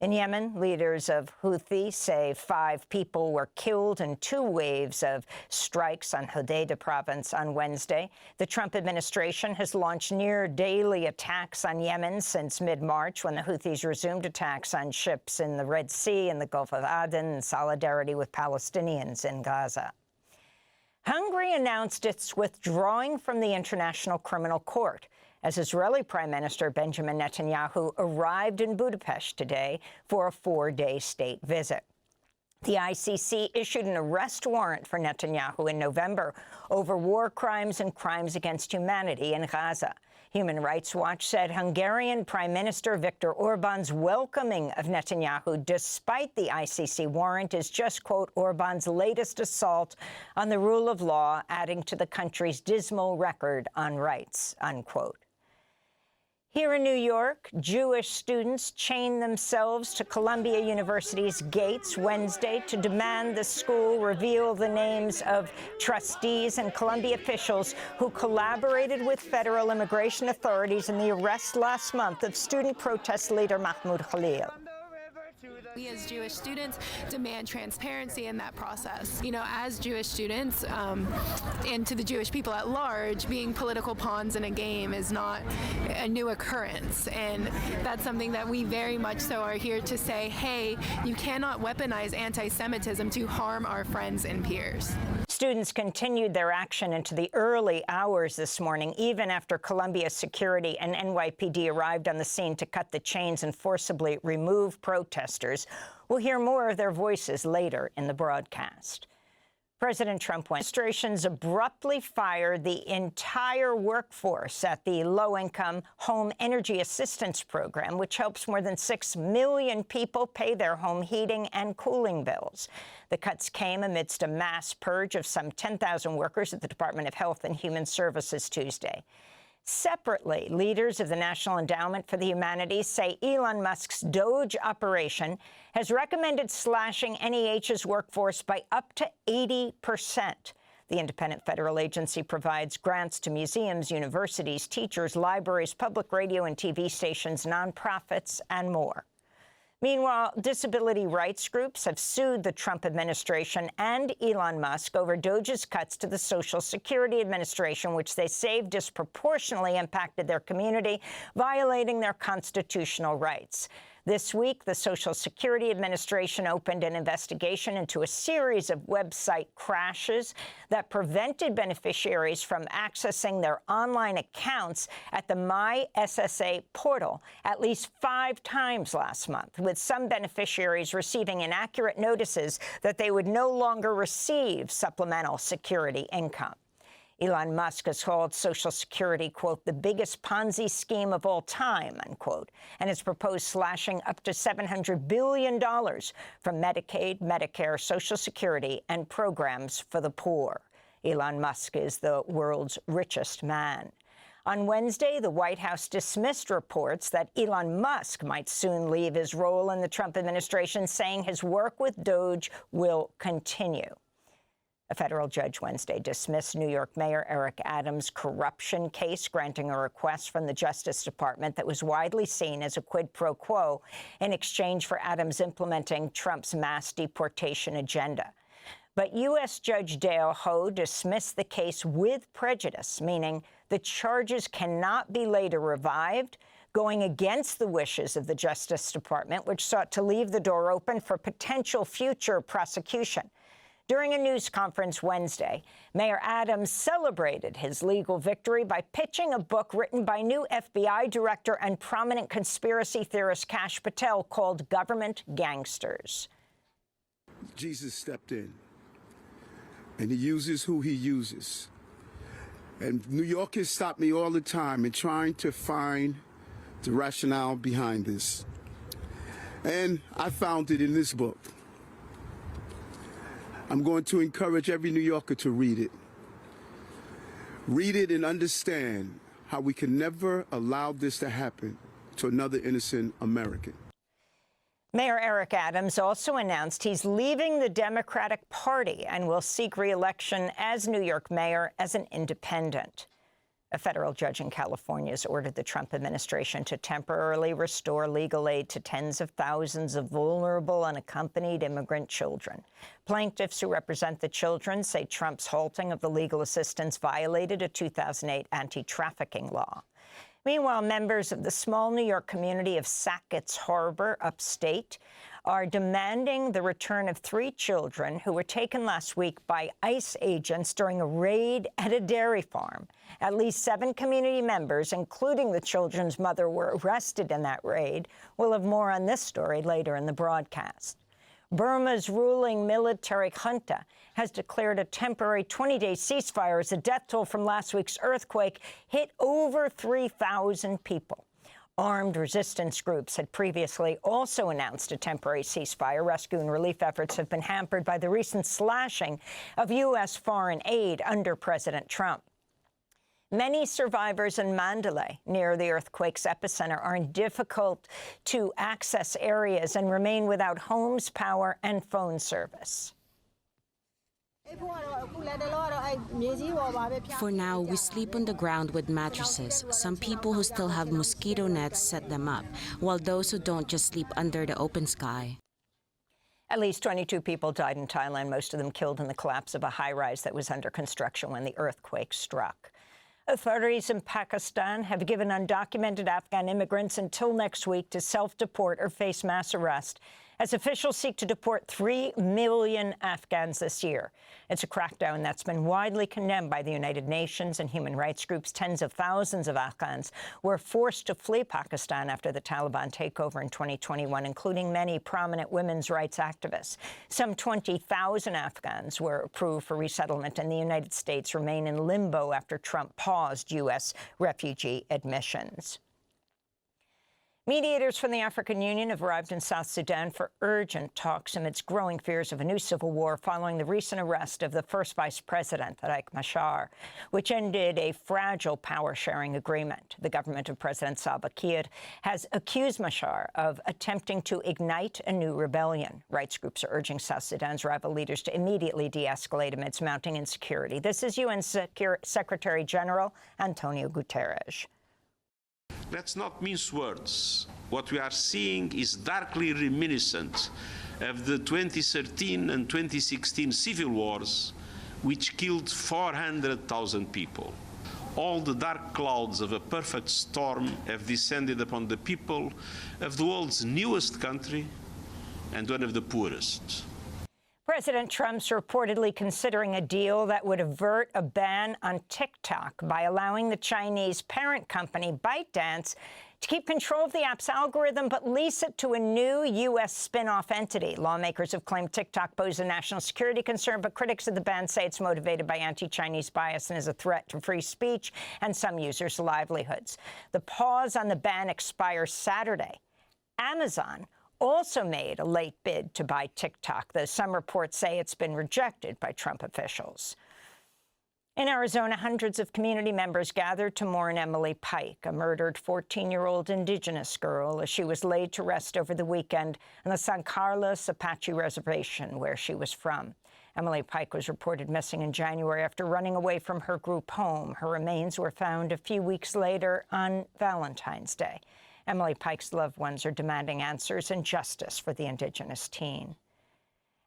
In Yemen, leaders of Houthi say 5 people were killed in 2 waves of strikes on Hodeidah province on Wednesday. The Trump administration has launched near-daily attacks on Yemen since mid-March, when the Houthis resumed attacks on ships in the Red Sea and the Gulf of Aden in solidarity with Palestinians in Gaza. Hungary announced it's withdrawing from the International Criminal Court as Israeli Prime Minister Benjamin Netanyahu arrived in Budapest today for a 4-day state visit. The ICC issued an arrest warrant for Netanyahu in November over war crimes and crimes against humanity in Gaza. Human Rights Watch said Hungarian Prime Minister Viktor Orban's welcoming of Netanyahu, despite the ICC warrant, is just, quote, Orban's latest assault on the rule of law, adding to the country's dismal record on rights, unquote. Here in New York, Jewish students chained themselves to Columbia University's gates Wednesday to demand the school reveal the names of trustees and Columbia officials who collaborated with federal immigration authorities in the arrest last month of student protest leader Mahmoud Khalil. We as Jewish students demand transparency in that process. You know, as Jewish students and to the Jewish people at large, being political pawns in a game is not a new occurrence. And that's something that we very much so are here to say, hey, you cannot weaponize anti-Semitism to harm our friends and peers. Students continued their action into the early hours this morning, even after Columbia Security and NYPD arrived on the scene to cut the chains and forcibly remove protesters. We'll hear more of their voices later in the broadcast. President Trump administrations abruptly fired the entire workforce at the low-income Home Energy Assistance Program, which helps more than 6 million people pay their home heating and cooling bills. The cuts came amidst a mass purge of some 10,000 workers at the Department of Health and Human Services Tuesday. Separately, leaders of the National Endowment for the Humanities say Elon Musk's Doge operation has recommended slashing NEH's workforce by up to 80%. The independent federal agency provides grants to museums, universities, teachers, libraries, public radio and TV stations, nonprofits, and more. Meanwhile, disability rights groups have sued the Trump administration and Elon Musk over Doge's cuts to the Social Security Administration, which they say disproportionately impacted their community, violating their constitutional rights. This week, the Social Security Administration opened an investigation into a series of website crashes that prevented beneficiaries from accessing their online accounts at the MySSA portal at least 5 times last month, with some beneficiaries receiving inaccurate notices that they would no longer receive supplemental security income. Elon Musk has called Social Security, quote, the biggest Ponzi scheme of all time, unquote, and has proposed slashing up to $700 billion from Medicaid, Medicare, Social Security, and programs for the poor. Elon Musk is the world's richest man. On Wednesday, the White House dismissed reports that Elon Musk might soon leave his role in the Trump administration, saying his work with Doge will continue. A federal judge Wednesday dismissed New York Mayor Eric Adams' corruption case, granting a request from the Justice Department that was widely seen as a quid pro quo in exchange for Adams implementing Trump's mass deportation agenda. But U.S. Judge Dale Ho dismissed the case with prejudice, meaning the charges cannot be later revived, going against the wishes of the Justice Department, which sought to leave the door open for potential future prosecution. During a news conference Wednesday, Mayor Adams celebrated his legal victory by pitching a book written by new FBI director and prominent conspiracy theorist Kash Patel called Government Gangsters. Jesus stepped in, and he uses who he uses. And New Yorkers stop me all the time in trying to find the rationale behind this. And I found it in this book. I'm going to encourage every New Yorker to read it. Read it and understand how we can never allow this to happen to another innocent American. Mayor Eric Adams also announced he's leaving the Democratic Party and will seek re-election as New York mayor as an independent. A federal judge in California has ordered the Trump administration to temporarily restore legal aid to tens of thousands of vulnerable unaccompanied immigrant children. Plaintiffs who represent the children say Trump's halting of the legal assistance violated a 2008 anti-trafficking law. Meanwhile, members of the small New York community of Sackett's Harbor, upstate, are demanding the return of 3 children who were taken last week by ICE agents during a raid at a dairy farm. At least 7 community members, including the children's mother, were arrested in that raid. We'll have more on this story later in the broadcast. Burma's ruling military junta has declared a temporary 20-day ceasefire as the death toll from last week's earthquake hit over 3,000 people. Armed resistance groups had previously also announced a temporary ceasefire. Rescue and relief efforts have been hampered by the recent slashing of U.S. foreign aid under President Trump. Many survivors in Mandalay, near the earthquake's epicenter, are in difficult-to-access areas and remain without homes, power, and phone service. For now, we sleep on the ground with mattresses. Some people who still have mosquito nets set them up, while those who don't just sleep under the open sky. At least 22 people died in Thailand, most of them killed in the collapse of a high-rise that was under construction when the earthquake struck. Authorities in Pakistan have given undocumented Afghan immigrants until next week to self-deport or face mass arrest as officials seek to deport 3 million Afghans this year. It's a crackdown that's been widely condemned by the United Nations and human rights groups. Tens of thousands of Afghans were forced to flee Pakistan after the Taliban takeover in 2021, including many prominent women's rights activists. Some 20,000 Afghans were approved for resettlement, and the United States remain in limbo after Trump paused U.S. refugee admissions. Mediators from the African Union have arrived in South Sudan for urgent talks amidst growing fears of a new civil war following the recent arrest of the first vice president, Riek Machar, which ended a fragile power-sharing agreement. The government of President Salva Kiir has accused Machar of attempting to ignite a new rebellion. Rights groups are urging South Sudan's rival leaders to immediately de-escalate amidst mounting insecurity. This is UN Secretary General Antonio Guterres. Let's not mince words. What we are seeing is darkly reminiscent of the 2013 and 2016 civil wars, which killed 400,000 people. All the dark clouds of a perfect storm have descended upon the people of the world's newest country and one of the poorest. President Trump's reportedly considering a deal that would avert a ban on TikTok by allowing the Chinese parent company ByteDance to keep control of the app's algorithm but lease it to a new U.S. spin-off entity. Lawmakers have claimed TikTok poses a national security concern, but critics of the ban say it's motivated by anti-Chinese bias and is a threat to free speech and some users' livelihoods. The pause on the ban expires Saturday. Amazon also made a late bid to buy TikTok, though some reports say it's been rejected by Trump officials. In Arizona, hundreds of community members gathered to mourn Emily Pike, a murdered 14-year-old Indigenous girl, as she was laid to rest over the weekend on the San Carlos Apache Reservation, where she was from. Emily Pike was reported missing in January after running away from her group home. Her remains were found a few weeks later on Valentine's Day. Emily Pike's loved ones are demanding answers and justice for the Indigenous teen.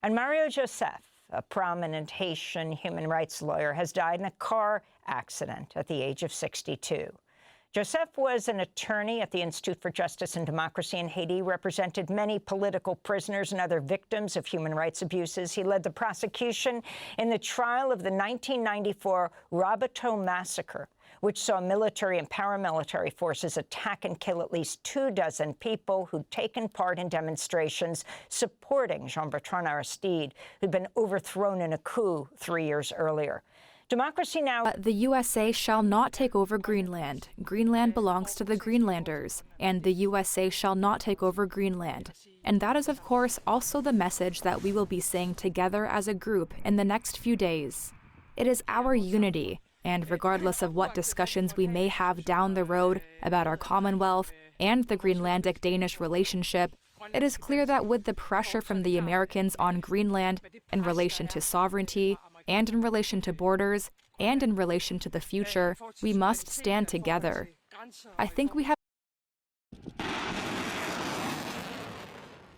And Mario Joseph, a prominent Haitian human rights lawyer, has died in a car accident at the age of 62. Joseph was an attorney at the Institute for Justice and Democracy in Haiti, represented many political prisoners and other victims of human rights abuses. He led the prosecution in the trial of the 1994 Rabateau massacre, which saw military and paramilitary forces attack and kill at least 24 people who'd taken part in demonstrations supporting Jean-Bertrand Aristide, who'd been overthrown in a coup 3 years earlier. Democracy Now! The USA shall not take over Greenland. Greenland belongs to the Greenlanders, and the USA shall not take over Greenland. And that is, of course, also the message that we will be saying together as a group in the next few days. It is our unity. And regardless of what discussions we may have down the road about our Commonwealth and the Greenlandic-Danish relationship, it is clear that with the pressure from the Americans on Greenland in relation to sovereignty and in relation to borders and in relation to the future, we must stand together. I think we have.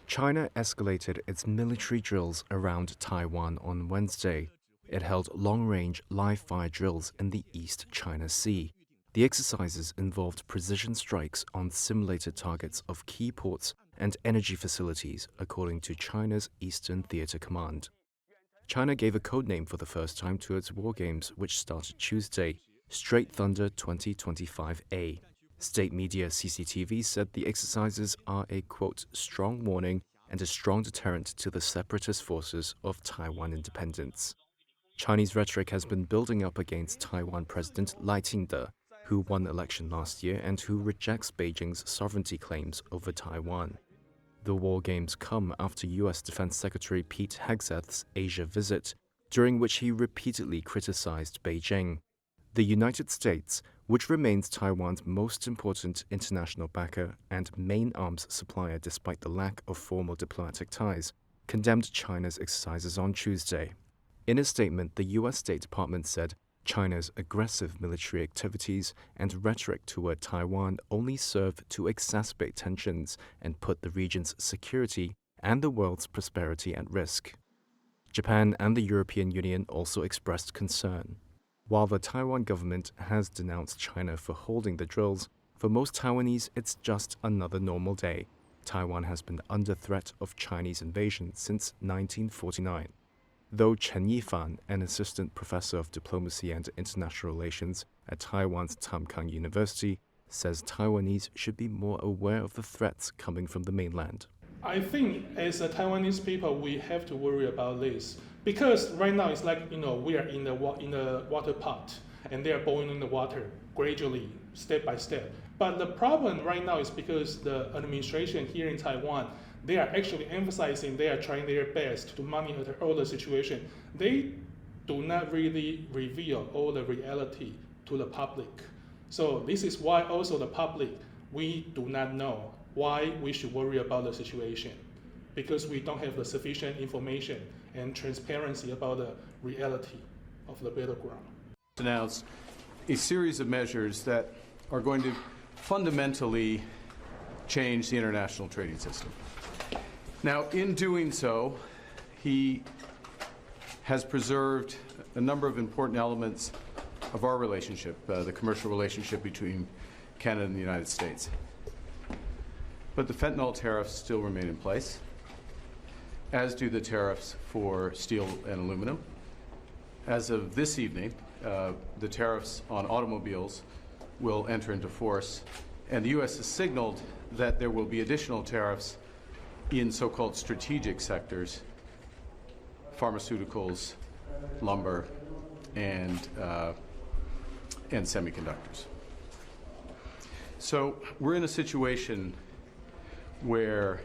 China escalated its military drills around Taiwan on Wednesday. It held long-range live-fire drills in the East China Sea. The exercises involved precision strikes on simulated targets of key ports and energy facilities, according to China's Eastern Theater Command. China gave a codename for the first time to its war games, which started Tuesday, Straight Thunder 2025A. State media CCTV said the exercises are a, quote, strong warning and a strong deterrent to the separatist forces of Taiwan independence. Chinese rhetoric has been building up against Taiwan President Lai Ching-te, who won the election last year and who rejects Beijing's sovereignty claims over Taiwan. The war games come after U.S. Defense Secretary Pete Hegseth's Asia visit, during which he repeatedly criticized Beijing. The United States, which remains Taiwan's most important international backer and main arms supplier despite the lack of formal diplomatic ties, condemned China's exercises on Tuesday. In a statement, the U.S. State Department said China's aggressive military activities and rhetoric toward Taiwan only serve to exacerbate tensions and put the region's security and the world's prosperity at risk. Japan and the European Union also expressed concern. While the Taiwan government has denounced China for holding the drills, for most Taiwanese it's just another normal day. Taiwan has been under threat of Chinese invasion since 1949. Though Chen Yifan, an assistant professor of diplomacy and international relations at Taiwan's Tamkang University, says Taiwanese should be more aware of the threats coming from the mainland. I think as a Taiwanese people, we have to worry about this because right now it's like, we are in the water pot and they are boiling the water gradually, step by step. But the problem right now is because the administration here in Taiwan, they are actually emphasizing they are trying their best to monitor all the situation. They do not really reveal all the reality to the public. So this is why also the public, we do not know why we should worry about the situation, because we don't have the sufficient information and transparency about the reality of the battleground. Announced a series of measures that are going to fundamentally change the international trading system. Now, in doing so, he has preserved a number of important elements of our relationship, the commercial relationship between Canada and the United States. But the fentanyl tariffs still remain in place, as do the tariffs for steel and aluminum. As of this evening, the tariffs on automobiles will enter into force, And the U.S. has signaled that there will be additional tariffs in so-called strategic sectors, pharmaceuticals, lumber, and semiconductors. So we're in a situation where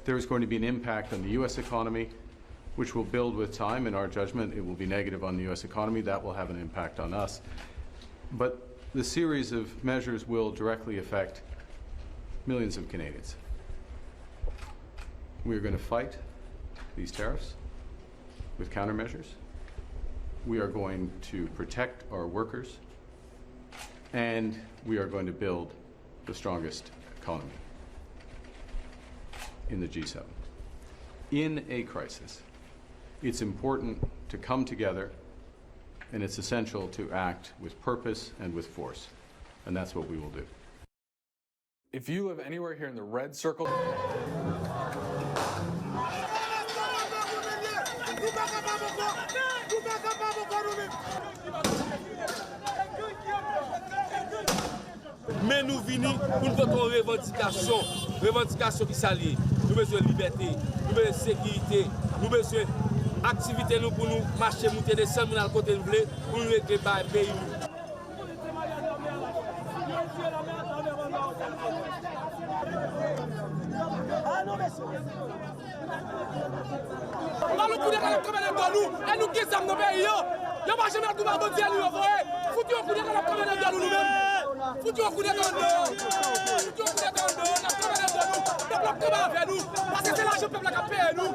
there is going to be an impact on the U.S. economy, which will build with time. In our judgment, it will be negative on the U.S. economy. That will have an impact on us. But the series of measures will directly affect millions of Canadians. We are going to fight these tariffs with countermeasures. We are going to protect our workers, and we are going to build the strongest economy in the G7. In a crisis, it's important to come together, and it's essential to act with purpose and with force, and that's what we will do. If you live anywhere here in the red circle, mais nous venons pour notre revendication qui s'allie. Nous besoin de liberté, nous besoin de sécurité, nous besoin d'activité pour nous marcher, monter des 100 000 à côté de nous, pour nous régler par le pays. Dans le coup de la caméra de nous, et nous qui sommes dans le pays, il n'y a pas jamais de gouvernement qui nous envoie. Foutu au coup de la caméra de nous-mêmes. Foutu au coup de la caméra de nous. Foutu au coup de la caméra de nous. Le bloc de bas avec nous. Parce que c'est l'argent peuple qui a payé nous.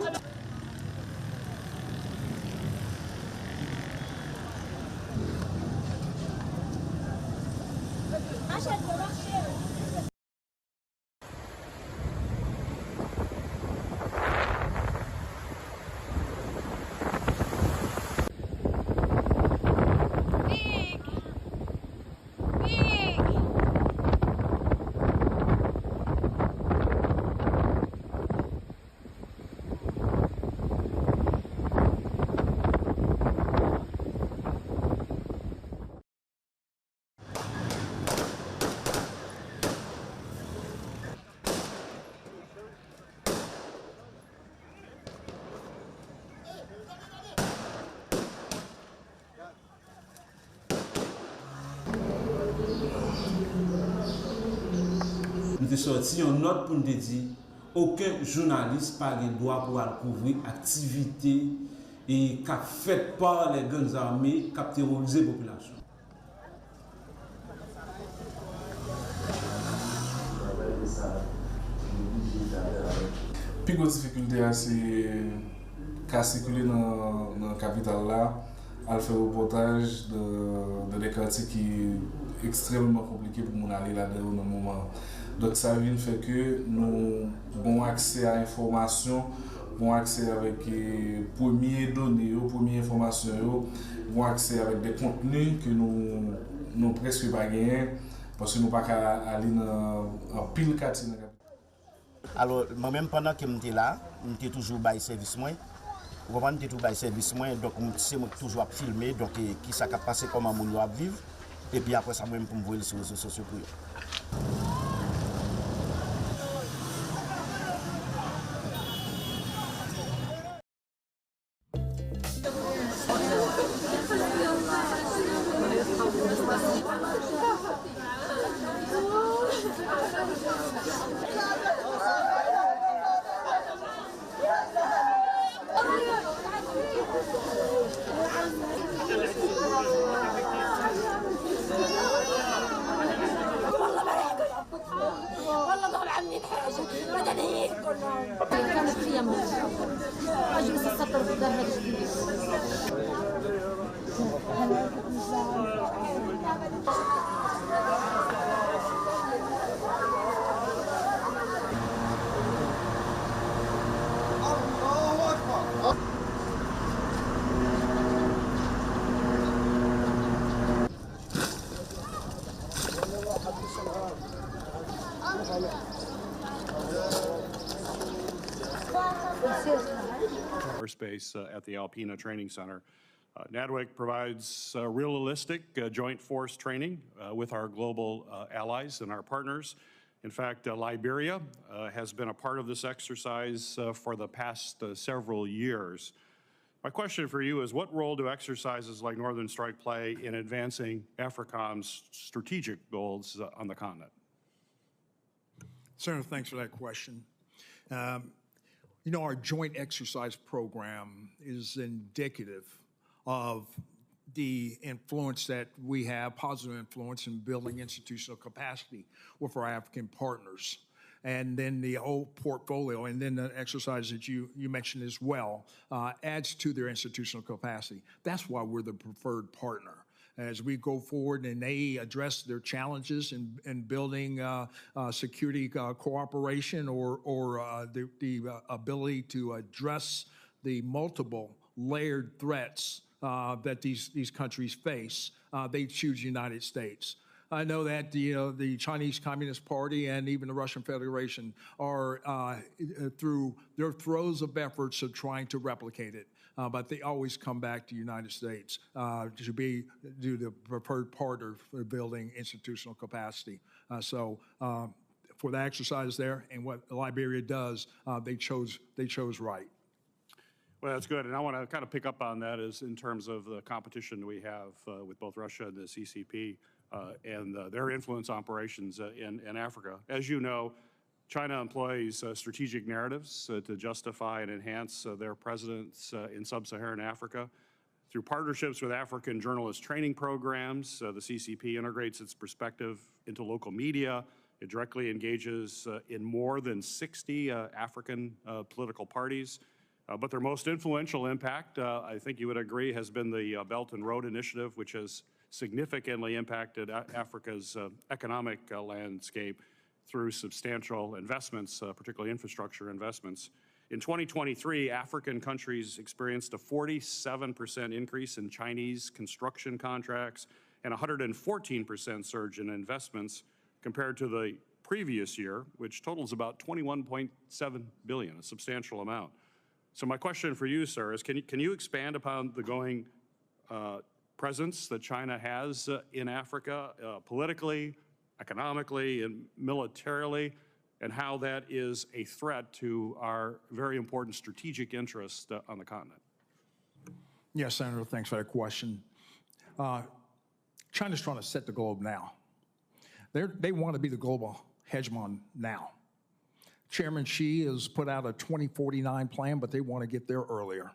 Nous avons sorti une note pour nous dire aucun journaliste n'a le droit pour couvrir activité et qu'a fait par les gangs armés qui ont terrorisé la population. La plus grosse difficulté, c'est qu'à circuler dans la capitale là, à faire un reportage de des quartiers qui est extrêmement compliqué pour nous aller là-dedans au moment. Donc ça vient fait que nous avons accès à l'information, bon accès avec les premières données, les premières informations, bon accès avec des contenus que nous presque pas gagner parce que nous pas aller dans pile quartier. Alors moi-même pendant que j'étais là, j'étais toujours bail service moi. Vous comprenez, j'étais toujours bail service moi, donc c'est toujours à filmer, donc qui ça a passé comment mon doit vivre et puis après ça même pour me voir sur les réseaux sociaux pour eux. Space at the Alpena Training Center. NADWIC provides realistic joint force training with our global allies and our partners. In fact, Liberia has been a part of this exercise for the past several years. My question for you is, what role do exercises like Northern Strike play in advancing AFRICOM's strategic goals on the continent? Senator, thanks for that question. You know, our joint exercise program is indicative of the influence that we have, positive influence in building institutional capacity with our African partners. And then the whole portfolio, and then the exercise that you mentioned as well, adds to their institutional capacity. That's why we're the preferred partner. As we go forward and they address their challenges in building security cooperation or the ability to address the multiple layered threats that these countries face, they choose the United States. I know that the Chinese Communist Party and even the Russian Federation are through their throes of efforts of trying to replicate it, but they always come back to the United States to be the preferred partner for building institutional capacity. So for the exercise there and what Liberia does, they chose right. Well, that's good. And I want to kind of pick up on that as in terms of the competition we have with both Russia and the CCP and their influence operations in Africa. As you know, China employs strategic narratives to justify and enhance their presence in sub-Saharan Africa. Through partnerships with African journalist training programs, the CCP integrates its perspective into local media. It directly engages in more than 60 African political parties. But their most influential impact, I think you would agree, has been the Belt and Road Initiative, which has significantly impacted Africa's economic landscape through substantial investments, particularly infrastructure investments. In 2023, African countries experienced a 47% increase in Chinese construction contracts and 114% surge in investments compared to the previous year, which totals about $21.7 billion, a substantial amount. So my question for you, sir, is can you expand upon the growing presence that China has in Africa, politically, economically, and militarily, and how that is a threat to our very important strategic interest on the continent? Yes, Senator, thanks for that question. China's trying to set the globe now. They want to be the global hegemon now. Chairman Xi has put out a 2049 plan, but they want to get there earlier.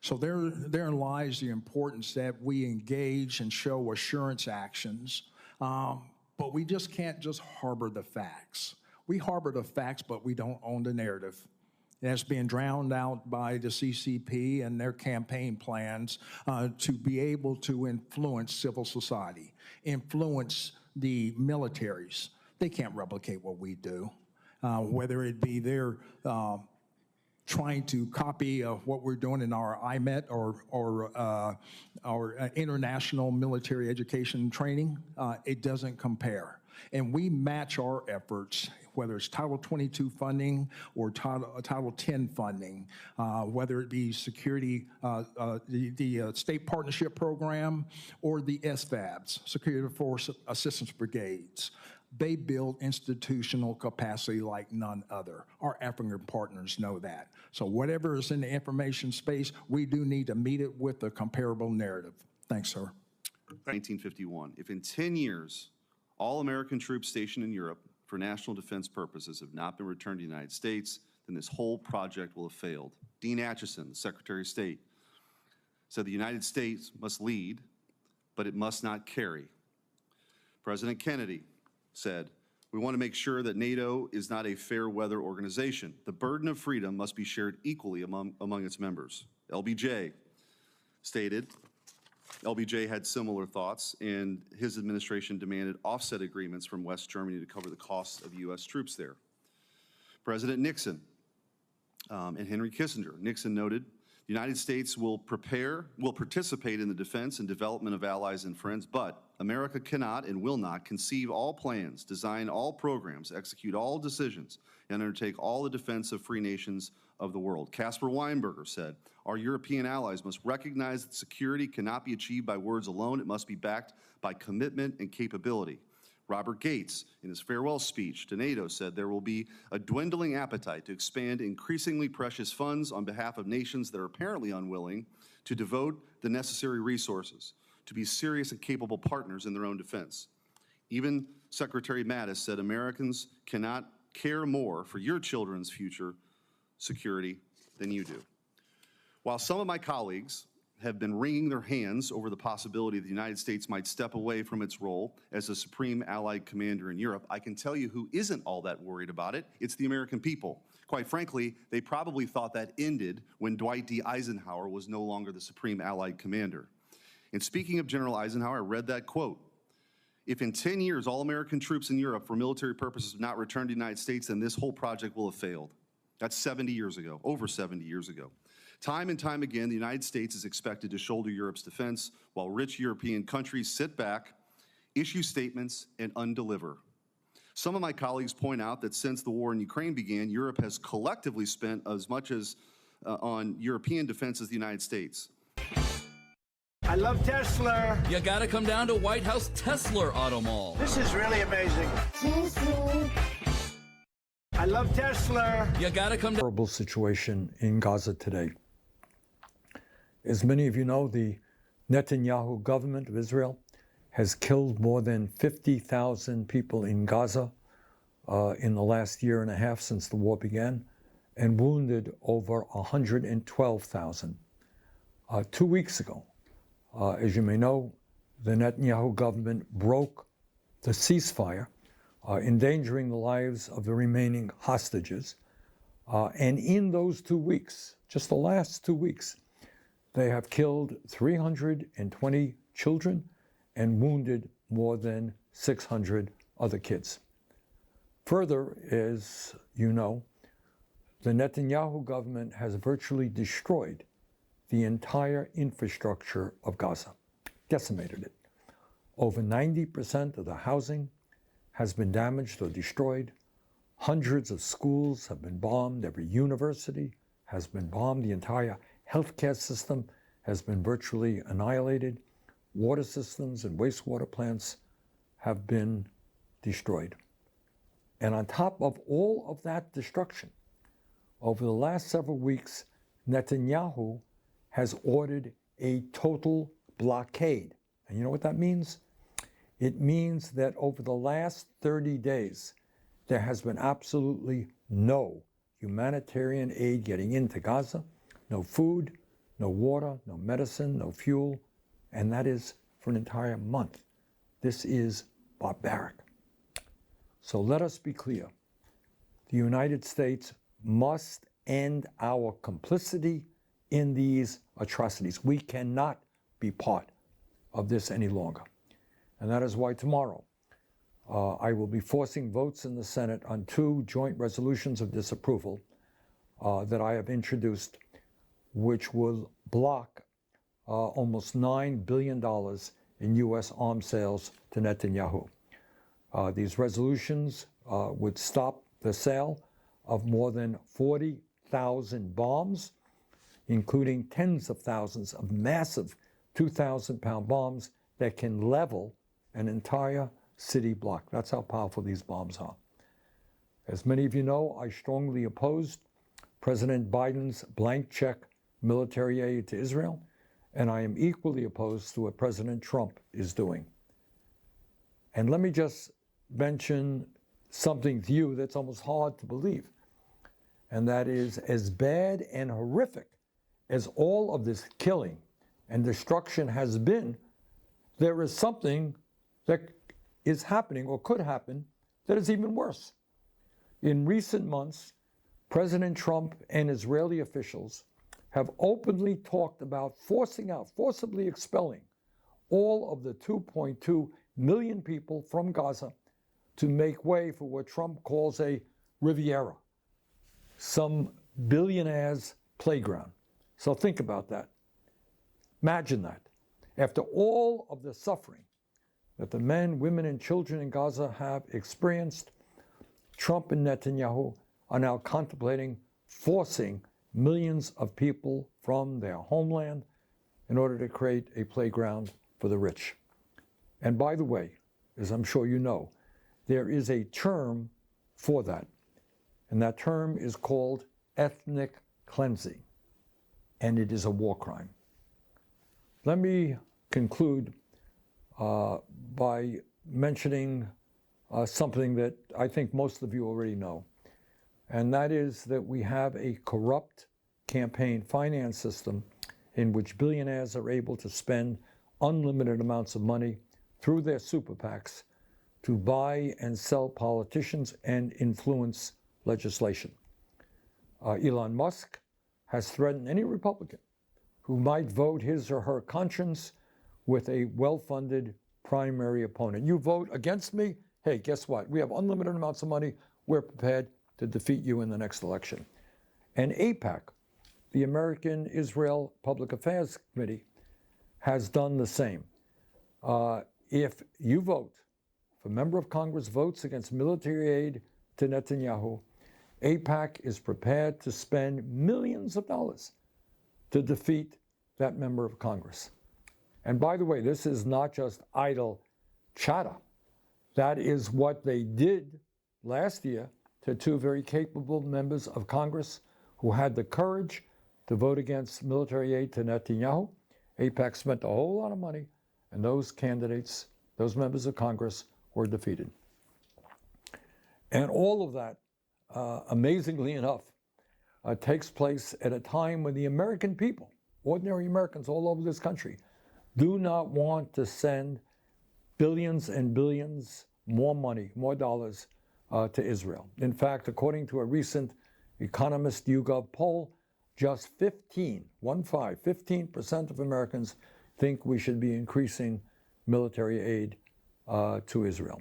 So therein lies the importance that we engage and show assurance actions, but we just can't just harbor the facts. We harbor the facts, but we don't own the narrative. That's being drowned out by the CCP and their campaign plans to be able to influence civil society, influence the militaries. They can't replicate what we do. Whether it be they're trying to copy what we're doing in our IMET or our international military education training, it doesn't compare. And we match our efforts, whether it's Title 22 funding or Title 10 funding, whether it be security, the State Partnership Program, or the SFABs, Security Force Assistance Brigades. They build institutional capacity like none other. Our African partners know that. So whatever is in the information space, we do need to meet it with a comparable narrative. Thanks, sir. 1951. If in 10 years, all American troops stationed in Europe for national defense purposes have not been returned to the United States, then this whole project will have failed. Dean Acheson, the Secretary of State, said the United States must lead, but it must not carry. President Kennedy said, we want to make sure that NATO is not a fair weather organization. The burden of freedom must be shared equally among its members. LBJ stated, LBJ had similar thoughts, and his administration demanded offset agreements from West Germany to cover the costs of U.S. troops there. President Nixon and Henry Kissinger. Nixon noted, the United States will participate in the defense and development of allies and friends, but America cannot and will not conceive all plans, design all programs, execute all decisions, and undertake all the defense of free nations of the world. Caspar Weinberger said, our European allies must recognize that security cannot be achieved by words alone. It must be backed by commitment and capability. Robert Gates, in his farewell speech to NATO, said there will be a dwindling appetite to expand increasingly precious funds on behalf of nations that are apparently unwilling to devote the necessary resources to be serious and capable partners in their own defense. Even Secretary Mattis said Americans cannot care more for your children's future security than you do. While some of my colleagues have been wringing their hands over the possibility that the United States might step away from its role as a supreme allied commander in Europe, I can tell you who isn't all that worried about it. It's the American people. Quite frankly, they probably thought that ended when Dwight D. Eisenhower was no longer the supreme allied commander. And speaking of General Eisenhower, I read that quote. If in 10 years all American troops in Europe for military purposes do not return to the United States, then this whole project will have failed. That's 70 years ago, over 70 years ago. Time and time again, the United States is expected to shoulder Europe's defense while rich European countries sit back, issue statements, and undeliver. Some of my colleagues point out that since the war in Ukraine began, Europe has collectively spent as much as on European defense as the United States. I love Tesla. You gotta come down to White House Tesla Auto Mall. This is really amazing. I love Tesla. You gotta come down. Horrible situation in Gaza today. As many of you know, the Netanyahu government of Israel has killed more than 50,000 people in Gaza in the last year and a half since the war began, and wounded over 112,000. 2 weeks ago, as you may know, the Netanyahu government broke the ceasefire, endangering the lives of the remaining hostages. And in those 2 weeks, just the last 2 weeks, they have killed 320 children and wounded more than 600 other kids. Further, as you know, the Netanyahu government has virtually destroyed the entire infrastructure of Gaza, decimated it. Over 90% of the housing has been damaged or destroyed. Hundreds of schools have been bombed. Every university has been bombed. The entire healthcare system has been virtually annihilated. Water systems and wastewater plants have been destroyed. And on top of all of that destruction, over the last several weeks, Netanyahu has ordered a total blockade. And you know what that means? It means that over the last 30 days, there has been absolutely no humanitarian aid getting into Gaza, no food, no water, no medicine, no fuel, and that is for an entire month. This is barbaric. So let us be clear. The United States must end our complicity in these atrocities. We cannot be part of this any longer. And that is why tomorrow I will be forcing votes in the Senate on 2 joint resolutions of disapproval that I have introduced, which will block almost $9 billion in U.S. arms sales to Netanyahu. These resolutions would stop the sale of more than 40,000 bombs, including tens of thousands of massive 2,000-pound bombs that can level an entire city block. That's how powerful these bombs are. As many of you know, I strongly opposed President Biden's blank check military aid to Israel, and I am equally opposed to what President Trump is doing. And let me just mention something to you that's almost hard to believe, and that is, as bad and horrific as all of this killing and destruction has been, there is something that is happening or could happen that is even worse. In recent months, President Trump and Israeli officials have openly talked about forcibly expelling all of the 2.2 million people from Gaza to make way for what Trump calls a Riviera, some billionaire's playground. So think about that. Imagine that. After all of the suffering that the men, women, and children in Gaza have experienced, Trump and Netanyahu are now contemplating forcing millions of people from their homeland in order to create a playground for the rich. And by the way, as I'm sure you know, there is a term for that, and that term is called ethnic cleansing, and it is a war crime. Let me conclude by mentioning something that I think most of you already know, and that is that we have a corrupt campaign finance system in which billionaires are able to spend unlimited amounts of money through their super PACs to buy and sell politicians and influence legislation. Elon Musk has threatened any Republican who might vote his or her conscience with a well-funded primary opponent. You vote against me, hey, guess what? We have unlimited amounts of money. We're prepared to defeat you in the next election. And AIPAC, the American Israel Public Affairs Committee, has done the same. If you vote, if a member of Congress votes against military aid to Netanyahu, AIPAC is prepared to spend millions of dollars to defeat that member of Congress. And by the way, this is not just idle chatter. That is what they did last year to two very capable members of Congress who had the courage to vote against military aid to Netanyahu. AIPAC spent a whole lot of money, and those candidates, those members of Congress, were defeated. And all of that, amazingly enough, takes place at a time when the American people, ordinary Americans all over this country, do not want to send billions and billions more money, more dollars to Israel. In fact, according to a recent Economist YouGov poll, just 15% of Americans think we should be increasing military aid to Israel.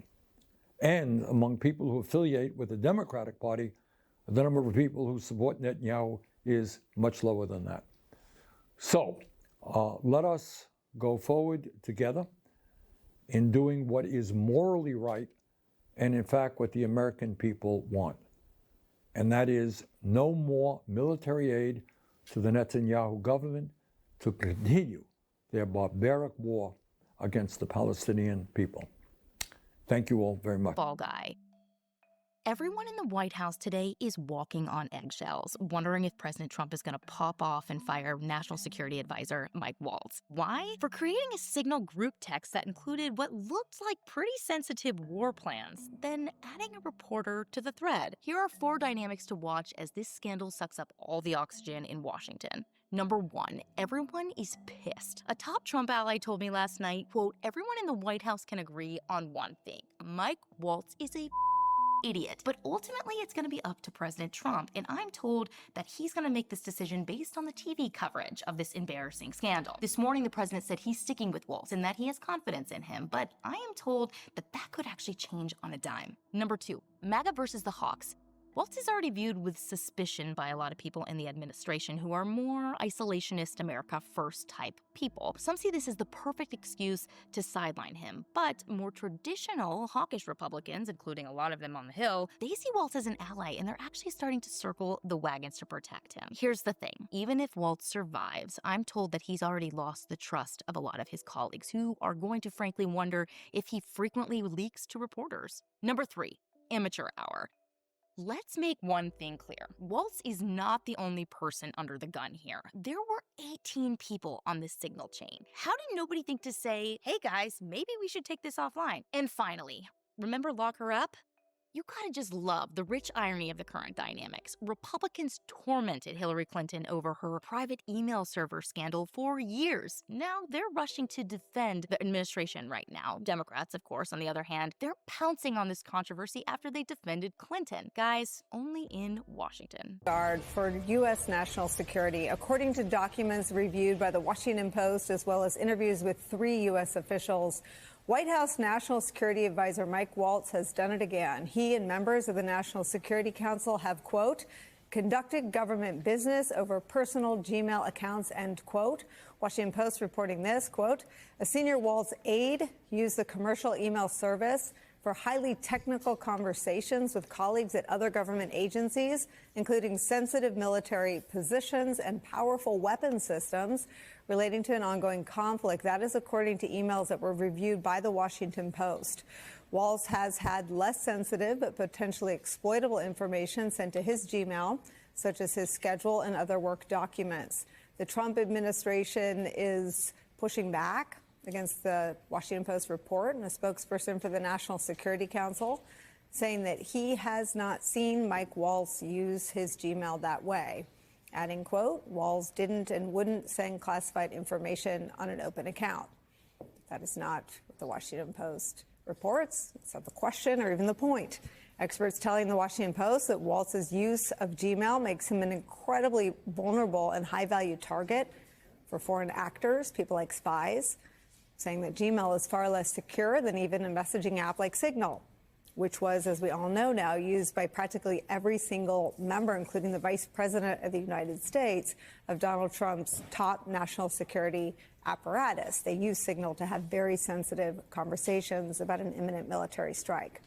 And among people who affiliate with the Democratic Party, the number of people who support Netanyahu is much lower than that. So let us go forward together in doing what is morally right and, in fact, what the American people want. And that is no more military aid to the Netanyahu government to continue their barbaric war against the Palestinian people. Thank you all very much. Ball guy. Everyone in the White House today is walking on eggshells, wondering if President Trump is going to pop off and fire National Security Advisor Mike Waltz. Why? For creating a Signal group text that included what looked like pretty sensitive war plans, then adding a reporter to the thread. Here are 4 dynamics to watch as this scandal sucks up all the oxygen in Washington. Number 1, everyone is pissed. A top Trump ally told me last night, quote, everyone in the White House can agree on one thing. Mike Waltz is a idiot. But ultimately, it's going to be up to President Trump, and I'm told that he's going to make this decision based on the TV coverage of this embarrassing scandal. This morning, the president said he's sticking with Waltz and that he has confidence in him, but I am told that that could actually change on a dime. Number 2, MAGA versus the Hawks. Waltz is already viewed with suspicion by a lot of people in the administration who are more isolationist America First type people. Some see this as the perfect excuse to sideline him, but more traditional hawkish Republicans, including a lot of them on the Hill, they see Waltz as an ally and they're actually starting to circle the wagons to protect him. Here's the thing, even if Waltz survives, I'm told that he's already lost the trust of a lot of his colleagues who are going to frankly wonder if he frequently leaks to reporters. Number 3, amateur hour. Let's make one thing clear. Waltz is not the only person under the gun here. There were 18 people on this Signal chain. How did nobody think to say, hey guys, maybe we should take this offline? And finally, remember Lock Her Up? You gotta just love the rich irony of the current dynamics. Republicans tormented Hillary Clinton over her private email server scandal for years. Now they're rushing to defend the administration right now. Democrats, of course, on the other hand, they're pouncing on this controversy after they defended Clinton. Guys, only in Washington. Guard for U.S. national security, according to documents reviewed by the Washington Post, as well as interviews with 3 U.S. officials. White House National Security Advisor Mike Waltz has done it again. He and members of the National Security Council have, quote, conducted government business over personal Gmail accounts, end quote. Washington Post reporting this, quote, a senior Waltz aide used the commercial email service for highly technical conversations with colleagues at other government agencies, including sensitive military positions and powerful weapon systems relating to an ongoing conflict. That is according to emails that were reviewed by the Washington Post. Waltz has had less sensitive but potentially exploitable information sent to his Gmail, such as his schedule and other work documents. The Trump administration is pushing back against the Washington Post report, and a spokesperson for the National Security Council saying that he has not seen Mike Waltz use his Gmail that way, adding, quote, Waltz didn't and wouldn't send classified information on an open account. That is not what the Washington Post reports. It's not the question or even the point. Experts telling the Washington Post that Waltz's use of Gmail makes him an incredibly vulnerable and high-value target for foreign actors, people like spies, saying that Gmail is far less secure than even a messaging app like Signal, which was, as we all know now, used by practically every single member, including the Vice President of the United States, of Donald Trump's top national security apparatus. They use Signal to have very sensitive conversations about an imminent military strike.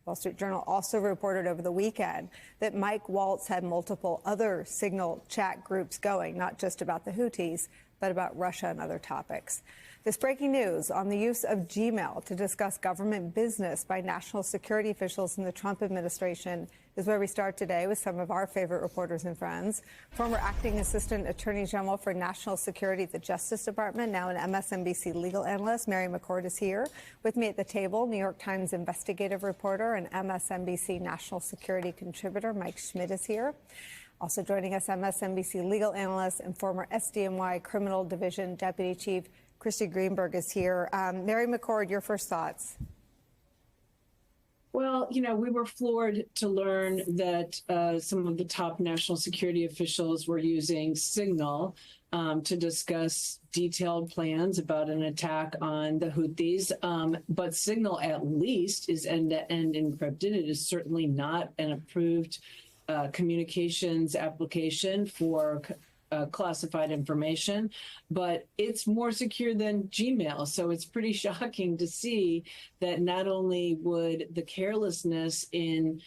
Wall Street Journal also reported over the weekend that Mike Waltz had multiple other Signal chat groups going, not just about the Houthis, but about Russia and other topics. This breaking news on the use of Gmail to discuss government business by national security officials in the Trump administration is where we start today with some of our favorite reporters and friends. Former acting assistant attorney general for national security at the Justice Department, now an MSNBC legal analyst, Mary McCord is here. With me at the table, New York Times investigative reporter and MSNBC national security contributor Mike Schmidt is here. Also joining us, MSNBC legal analyst and former SDNY criminal division deputy chief Christy Greenberg is here. Mary McCord, your first thoughts. Well, you know, we were floored to learn that some of the top national security officials were using Signal to discuss detailed plans about an attack on the Houthis. But Signal, at least, is end-to-end encrypted. It is certainly not an approved communications application for classified information, but it's more secure than Gmail. So it's pretty shocking to see that not only would the carelessness in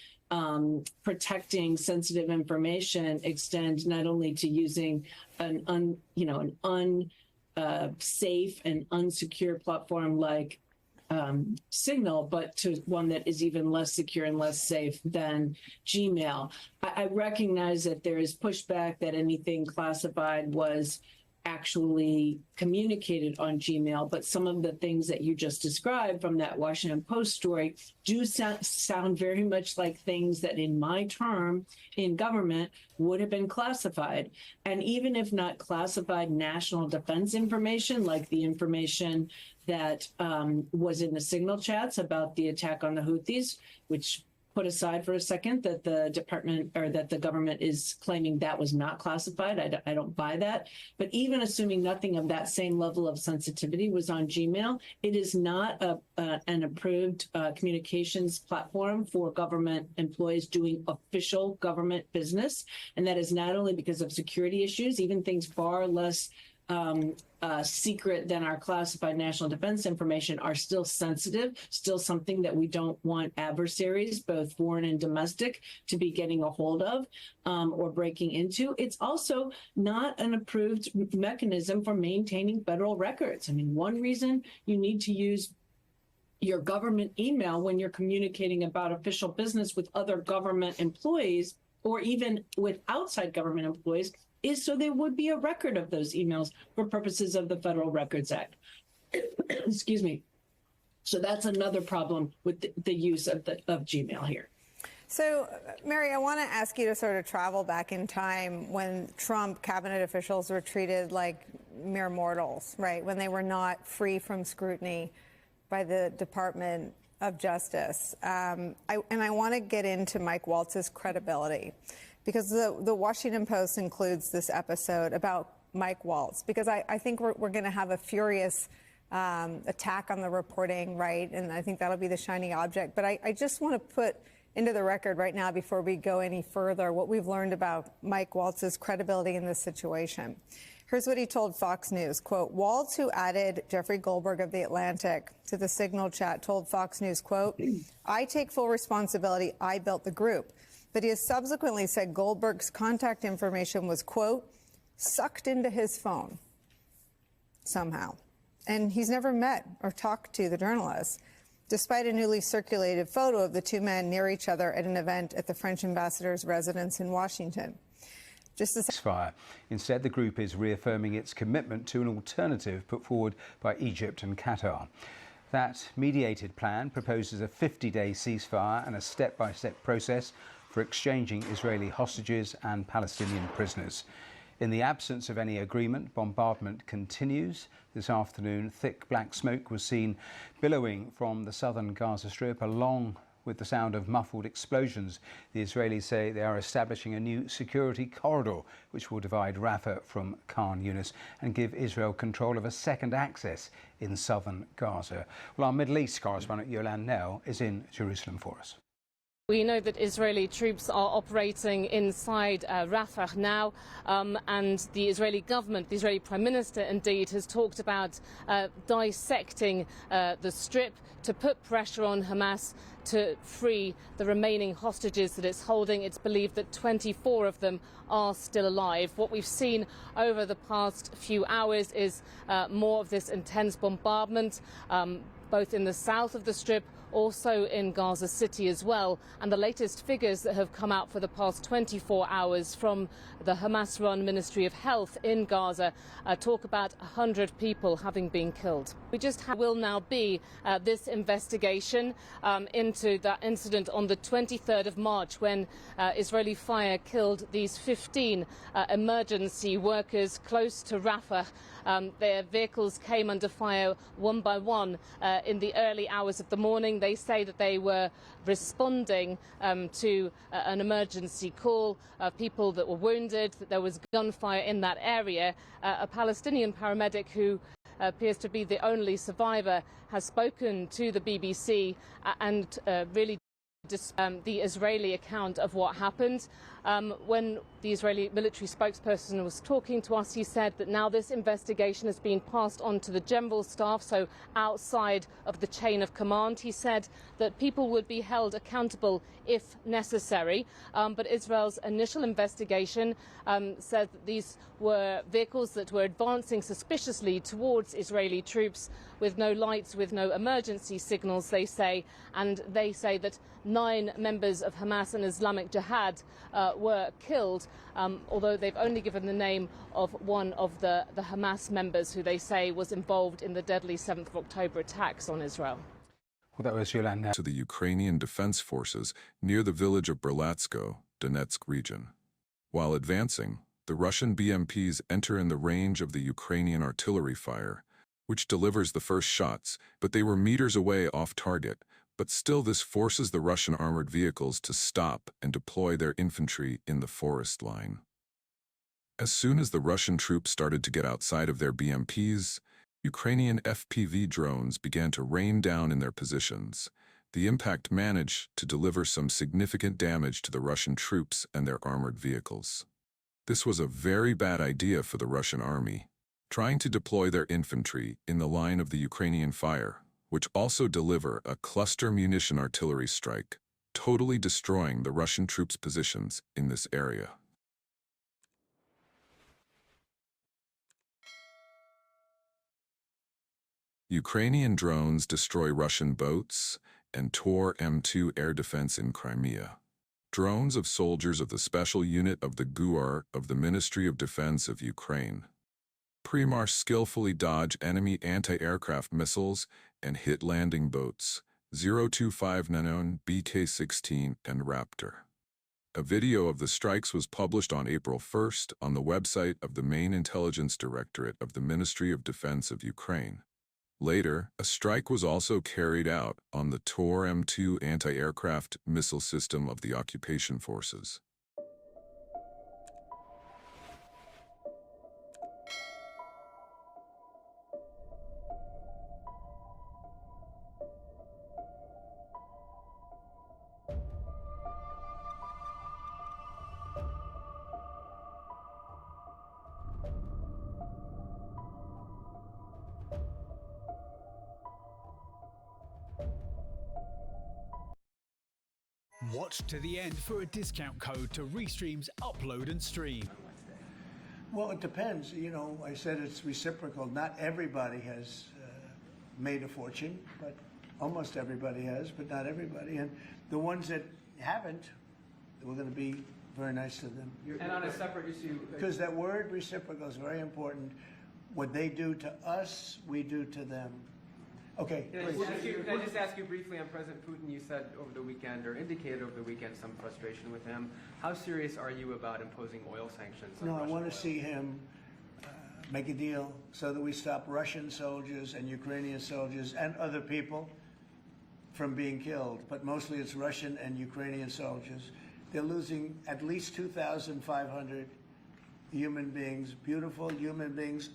protecting sensitive information extend not only to using an unsafe and unsecure platform like Signal, but to one that is even less secure and less safe than Gmail. I recognize that there is pushback that anything classified was actually communicated on Gmail, but some of the things that you just described from that Washington Post story do sound very much like things that in my term in government would have been classified. And even if not classified national defense information, like the information that was in the Signal chats about the attack on the Houthis, which put aside for a second that the department or that the government is claiming that was not classified. I don't buy that. But even assuming nothing of that same level of sensitivity was on Gmail, it is not an approved communications platform for government employees doing official government business. And that is not only because of security issues, even things far less secret than our classified national defense information are still sensitive, still something that we don't want adversaries, both foreign and domestic, to be getting a hold of or breaking into. It's also not an approved mechanism for maintaining federal records. I mean, one reason you need to use your government email when you're communicating about official business with other government employees or even with outside government employees is so there would be a record of those emails for purposes of the Federal Records Act. Excuse me. So that's another problem with the use of Gmail here. So, Mary, I want to ask you to sort of travel back in time when Trump cabinet officials were treated like mere mortals, right? When they were not free from scrutiny by the Department of Justice. And I want to get into Mike Waltz's credibility, because the Washington Post includes this episode about Mike Waltz, because I think we're going to have a furious attack on the reporting, right? And I think that'll be the shiny object. But I just want to put into the record right now before we go any further what we've learned about Mike Waltz's credibility in this situation. Here's what he told Fox News, quote, Waltz, who added Jeffrey Goldberg of The Atlantic to the Signal chat, told Fox News, quote, I take full responsibility. I built the group. But he has subsequently said Goldberg's contact information was, quote, sucked into his phone somehow. And he's never met or talked to the journalist, despite a newly circulated photo of the two men near each other at an event at the French ambassador's residence in Washington. Ceasefire. Instead, the group is reaffirming its commitment to an alternative put forward by Egypt and Qatar. That mediated plan proposes a 50-day ceasefire and a step-by-step process for exchanging Israeli hostages and Palestinian prisoners. In the absence of any agreement, bombardment continues. This afternoon, thick black smoke was seen billowing from the southern Gaza Strip, along with the sound of muffled explosions. The Israelis say they are establishing a new security corridor which will divide Rafah from Khan Yunis and give Israel control of a second access in southern Gaza. Well, our Middle East correspondent Yolande Nell is in Jerusalem for us. We know that Israeli troops are operating inside Rafah now, and the Israeli government, the Israeli Prime Minister indeed, has talked about dissecting the strip to put pressure on Hamas to free the remaining hostages that it's holding. It's believed that 24 of them are still alive. What we've seen over the past few hours is more of this intense bombardment, both in the south of the strip, also in Gaza City as well. And the latest figures that have come out for the past 24 hours from the Hamas-run Ministry of Health in Gaza talk about 100 people having been killed. We just will now be this investigation into that incident on the 23rd of March when Israeli fire killed these 15 emergency workers close to Rafah. Their vehicles came under fire one by one in the early hours of the morning. They say that they were responding to an emergency call of people that were wounded, that there was gunfire in that area. A Palestinian paramedic who appears to be the only survivor has spoken to the BBC and really the Israeli account of what happened. When the Israeli military spokesperson was talking to us, he said that now this investigation has been passed on to the general staff, so outside of the chain of command. He said that people would be held accountable if necessary, but Israel's initial investigation said that these were vehicles that were advancing suspiciously towards Israeli troops with no lights, with no emergency signals, they say, and they say that 9 members of Hamas and Islamic Jihad were killed, although they've only given the name of one of the Hamas members who they say was involved in the deadly 7th of October attacks on Israel. Well, that was Yolande. To the Ukrainian Defense Forces near the village of Berlatsko, Donetsk region. While advancing, the Russian BMPs enter in the range of the Ukrainian artillery fire, which delivers the first shots, but they were meters away off target. But still, this forces the Russian armored vehicles to stop and deploy their infantry in the forest line. As soon as the Russian troops started to get outside of their BMPs, Ukrainian FPV drones began to rain down in their positions. The impact managed to deliver some significant damage to the Russian troops and their armored vehicles. This was a very bad idea for the Russian army, trying to deploy their infantry in the line of the Ukrainian fire, which also deliver a cluster munition artillery strike, totally destroying the Russian troops' positions in this area. Ukrainian drones destroy Russian boats and tore M2 air defense in Crimea. Drones of soldiers of the special unit of the GUR of the Ministry of Defense of Ukraine. Primar skillfully dodge enemy anti-aircraft missiles and hit landing boats, 025 Nanon, BK-16, and Raptor. A video of the strikes was published on April 1st on the website of the main intelligence directorate of the Ministry of Defense of Ukraine. Later, a strike was also carried out on the Tor M2 anti-aircraft missile system of the occupation forces. Watch to the end for a discount code to Restream's upload and stream. Well, it depends. You know, I said it's reciprocal. Not everybody has made a fortune, but almost everybody has, but not everybody. And the ones that haven't, we're going to be very nice to them. And on a separate issue... Because that word reciprocal is very important. What they do to us, we do to them. Okay, Can I just ask you briefly on President Putin? You said over the weekend, or indicated over the weekend, some frustration with him. How serious are you about imposing oil sanctions on Russian I want to oil? see him make a deal so that we stop Russian soldiers and Ukrainian soldiers and other people from being killed. But mostly it's Russian and Ukrainian soldiers. They're losing at least 2,500 human beings, beautiful human beings,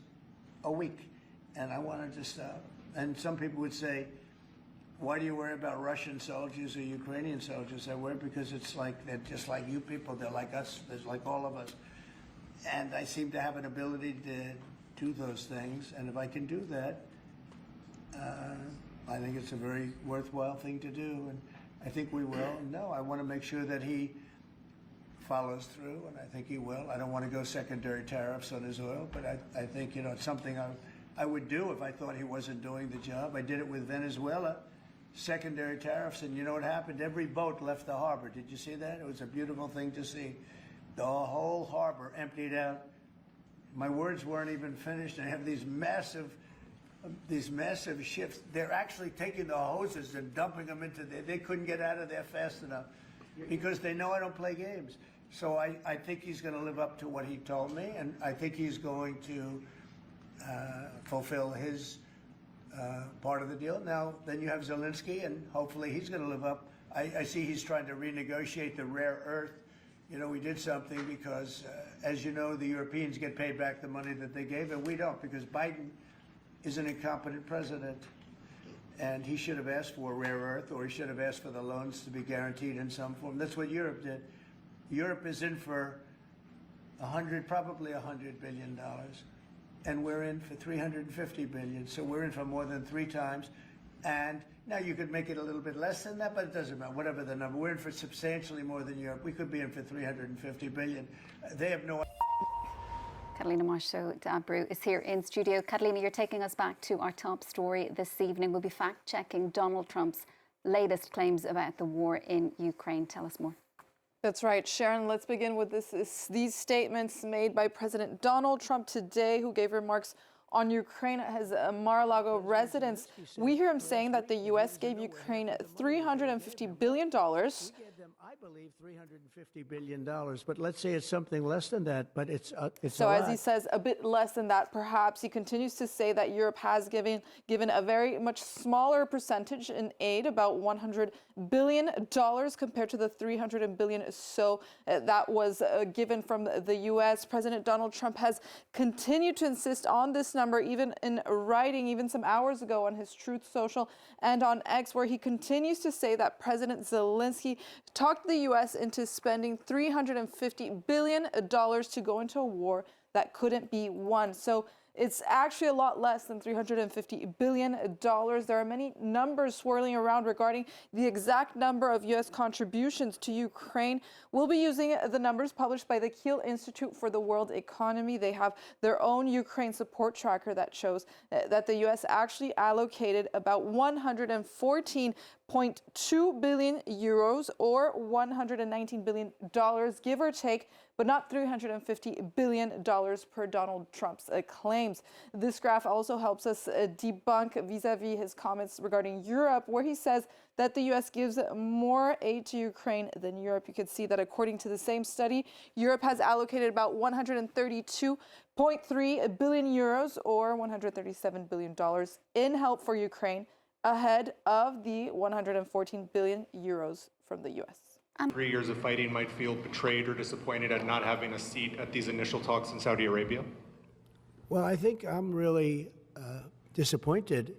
a week. And I wanted to stop. And some people would say, why do you worry about Russian soldiers or Ukrainian soldiers? I worry because it's like, they're just like you people. They're like us. They're like all of us. And I seem to have an ability to do those things. And if I can do that, I think it's a very worthwhile thing to do. And I think we will. No, I want to make sure that he follows through, and I think he will. I don't want to go secondary tariffs on his oil, but I think, you know, it's something I would do if I thought he wasn't doing the job. I did it with Venezuela, secondary tariffs, and you know what happened? Every boat left the harbor. Did you see that? It was a beautiful thing to see. The whole harbor emptied out. My words weren't even finished. I have these massive ships. They're actually taking the hoses and dumping them into there. They couldn't get out of there fast enough because they know I don't play games. So I think he's going to live up to what he told me, and I think he's going to fulfill his part of the deal. Now, then you have Zelensky, and hopefully he's going to live up. I see he's trying to renegotiate the rare earth. You know, we did something because, as you know, the Europeans get paid back the money that they gave, and we don't, because Biden is an incompetent president. And he should have asked for rare earth, or he should have asked for the loans to be guaranteed in some form. That's what Europe did. Europe is in for probably $100 billion. And we're in for $350 billion. So we're in for more than 3 times. And now you could make it a little bit less than that, but it doesn't matter, whatever the number. We're in for substantially more than Europe. We could be in for $350 billion. They have no... Catalina Marceau Dabru is here in studio. Catalina, you're taking us back to our top story this evening. We'll be fact-checking Donald Trump's latest claims about the war in Ukraine. Tell us more. That's right, Sharon. Let's begin with these statements made by President Donald Trump today, who gave remarks on Ukraine at his Mar-a-Lago residence. We hear him saying that the U.S. gave Ukraine $350 billion. I believe $350 billion, but let's say it's something less than that, but it's so as he says, a bit less than that, perhaps. He continues to say that Europe has given a very much smaller percentage in aid, about $100 billion compared to the $300 billion so that was given from the U.S. President Donald Trump has continued to insist on this number, even in writing, even some hours ago on his Truth Social and on X, where he continues to say that President Zelensky talked the U.S. into spending $350 billion to go into a war that couldn't be won. So it's actually a lot less than $350 billion. There are many numbers swirling around regarding the exact number of U.S. contributions to Ukraine. We'll be using the numbers published by the Kiel Institute for the World Economy. They have their own Ukraine support tracker that shows that the U.S. actually allocated about 114.2 billion euros or $119 billion, give or take, but not $350 billion per Donald Trump's claims. This graph also helps us debunk vis-a-vis his comments regarding Europe, where he says that the U.S. gives more aid to Ukraine than Europe. You can see that according to the same study, Europe has allocated about 132.3 billion euros or $137 billion in help for Ukraine, ahead of the 114 billion euros from the U.S. 3 years of fighting might feel betrayed or disappointed at not having a seat at these initial talks in Saudi Arabia? Well, I think I'm really disappointed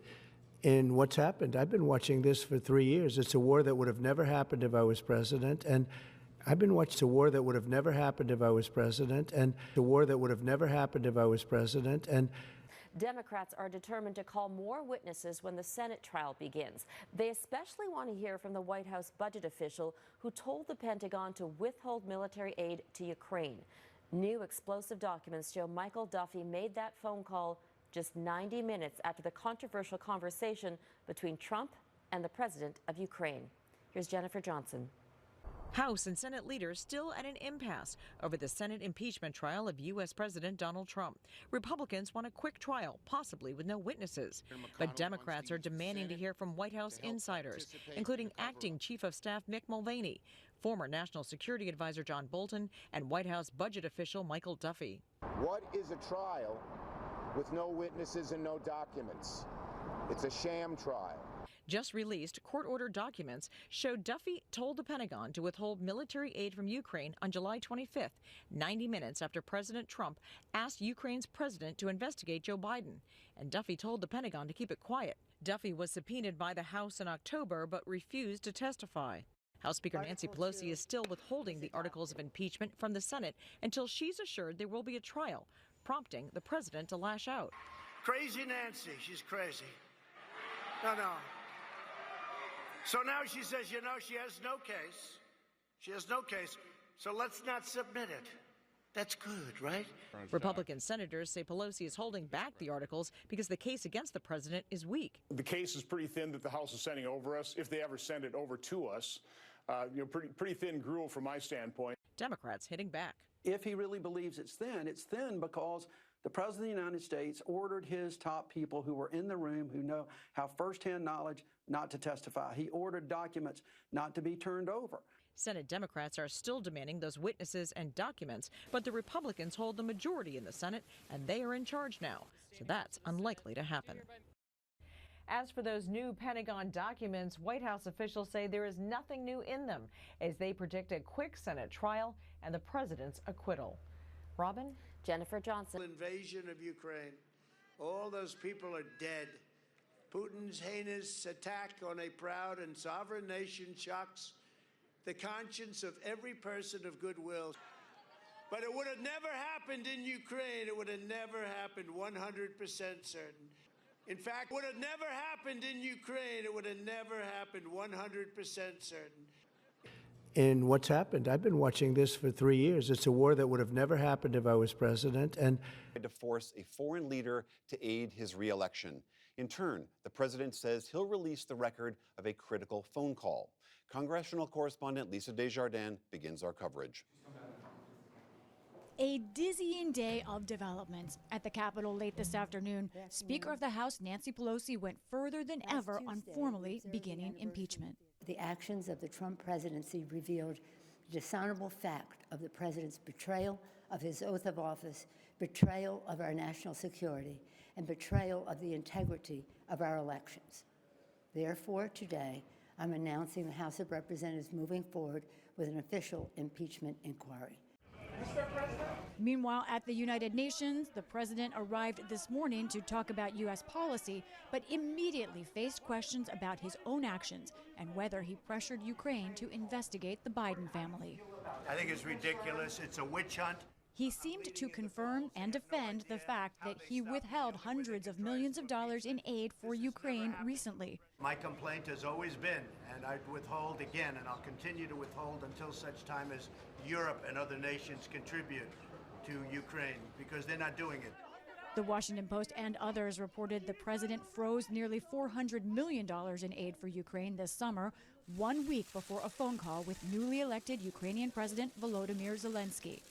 in what's happened. I've been watching this for 3 years. It's a war that would have never happened if I was president, and I've been watching a war that would have never happened if I was president, and a war that would have never happened if I was president, and Democrats are determined to call more witnesses when the Senate trial begins. They especially want to hear from the White House budget official who told the Pentagon to withhold military aid to Ukraine. New explosive documents show Michael Duffy made that phone call just 90 minutes after the controversial conversation between Trump and the president of Ukraine. Here's Jennifer Johnson. House and Senate leaders still at an impasse over the Senate impeachment trial of U.S. President Donald Trump. Republicans want a quick trial, possibly with no witnesses. But Democrats are demanding to hear from White House insiders, including Acting Chief of Staff Mick Mulvaney, former National Security Advisor John Bolton, and White House budget official Michael Duffy. What is a trial with no witnesses and no documents? It's a sham trial. Just released court-ordered documents show Duffy told the Pentagon to withhold military aid from Ukraine on July 25th, 90 minutes after President Trump asked Ukraine's president to investigate Joe Biden. And Duffy told the Pentagon to keep it quiet. Duffy was subpoenaed by the House in October but refused to testify. House Speaker Nancy Pelosi is still withholding the articles of impeachment from the Senate until she's assured there will be a trial, prompting the president to lash out. Crazy Nancy, she's crazy. No. So now she says, you know, she has no case. She has no case. So let's not submit it. That's good, right? Republican senators say Pelosi is holding back the articles because the case against the president is weak. The case is pretty thin that the House is sending over us, if they ever send it over to us. Pretty thin gruel from my standpoint. Democrats hitting back. If he really believes it's thin because the President of the United States ordered his top people who were in the room, who have firsthand knowledge, not to testify. He ordered documents not to be turned over. Senate Democrats are still demanding those witnesses and documents, but the Republicans hold the majority in the Senate, and they are in charge now, so that's unlikely to happen. As for those new Pentagon documents, White House officials say there is nothing new in them, as they predict a quick Senate trial and the president's acquittal. Robin? Jennifer Johnson. Invasion of Ukraine. All those people are dead. Putin's heinous attack on a proud and sovereign nation shocks the conscience of every person of goodwill. But it would have never happened in Ukraine. It would have never happened, 100% certain. In fact, it would have never happened in Ukraine. It would have never happened, 100% certain. In what's happened, I've been watching this for 3 years. It's a war that would have never happened if I was president. And to force a foreign leader to aid his reelection. In turn, the president says he'll release the record of a critical phone call. Congressional correspondent Lisa Desjardins begins our coverage. A dizzying day of developments. At the Capitol late this afternoon, Speaker of the House Nancy Pelosi went further than ever on formally beginning impeachment. The actions of the Trump presidency revealed the dishonorable fact of the president's betrayal of his oath of office, betrayal of our national security, and betrayal of the integrity of our elections. Therefore, today, I'm announcing the House of Representatives moving forward with an official impeachment inquiry. Meanwhile, at the United Nations, the president arrived this morning to talk about U.S. policy, but immediately faced questions about his own actions and whether he pressured Ukraine to investigate the Biden family. I think it's ridiculous. It's a witch hunt. He seemed to confirm and defend the fact that he withheld hundreds of millions of dollars in aid for Ukraine recently. My complaint has always been, and I'd withhold again, and I'll continue to withhold until such time as Europe and other nations contribute to Ukraine, because they're not doing it. The Washington Post and others reported the president froze nearly $400 million in aid for Ukraine this summer, 1 week before a phone call with newly elected Ukrainian President Volodymyr Zelensky.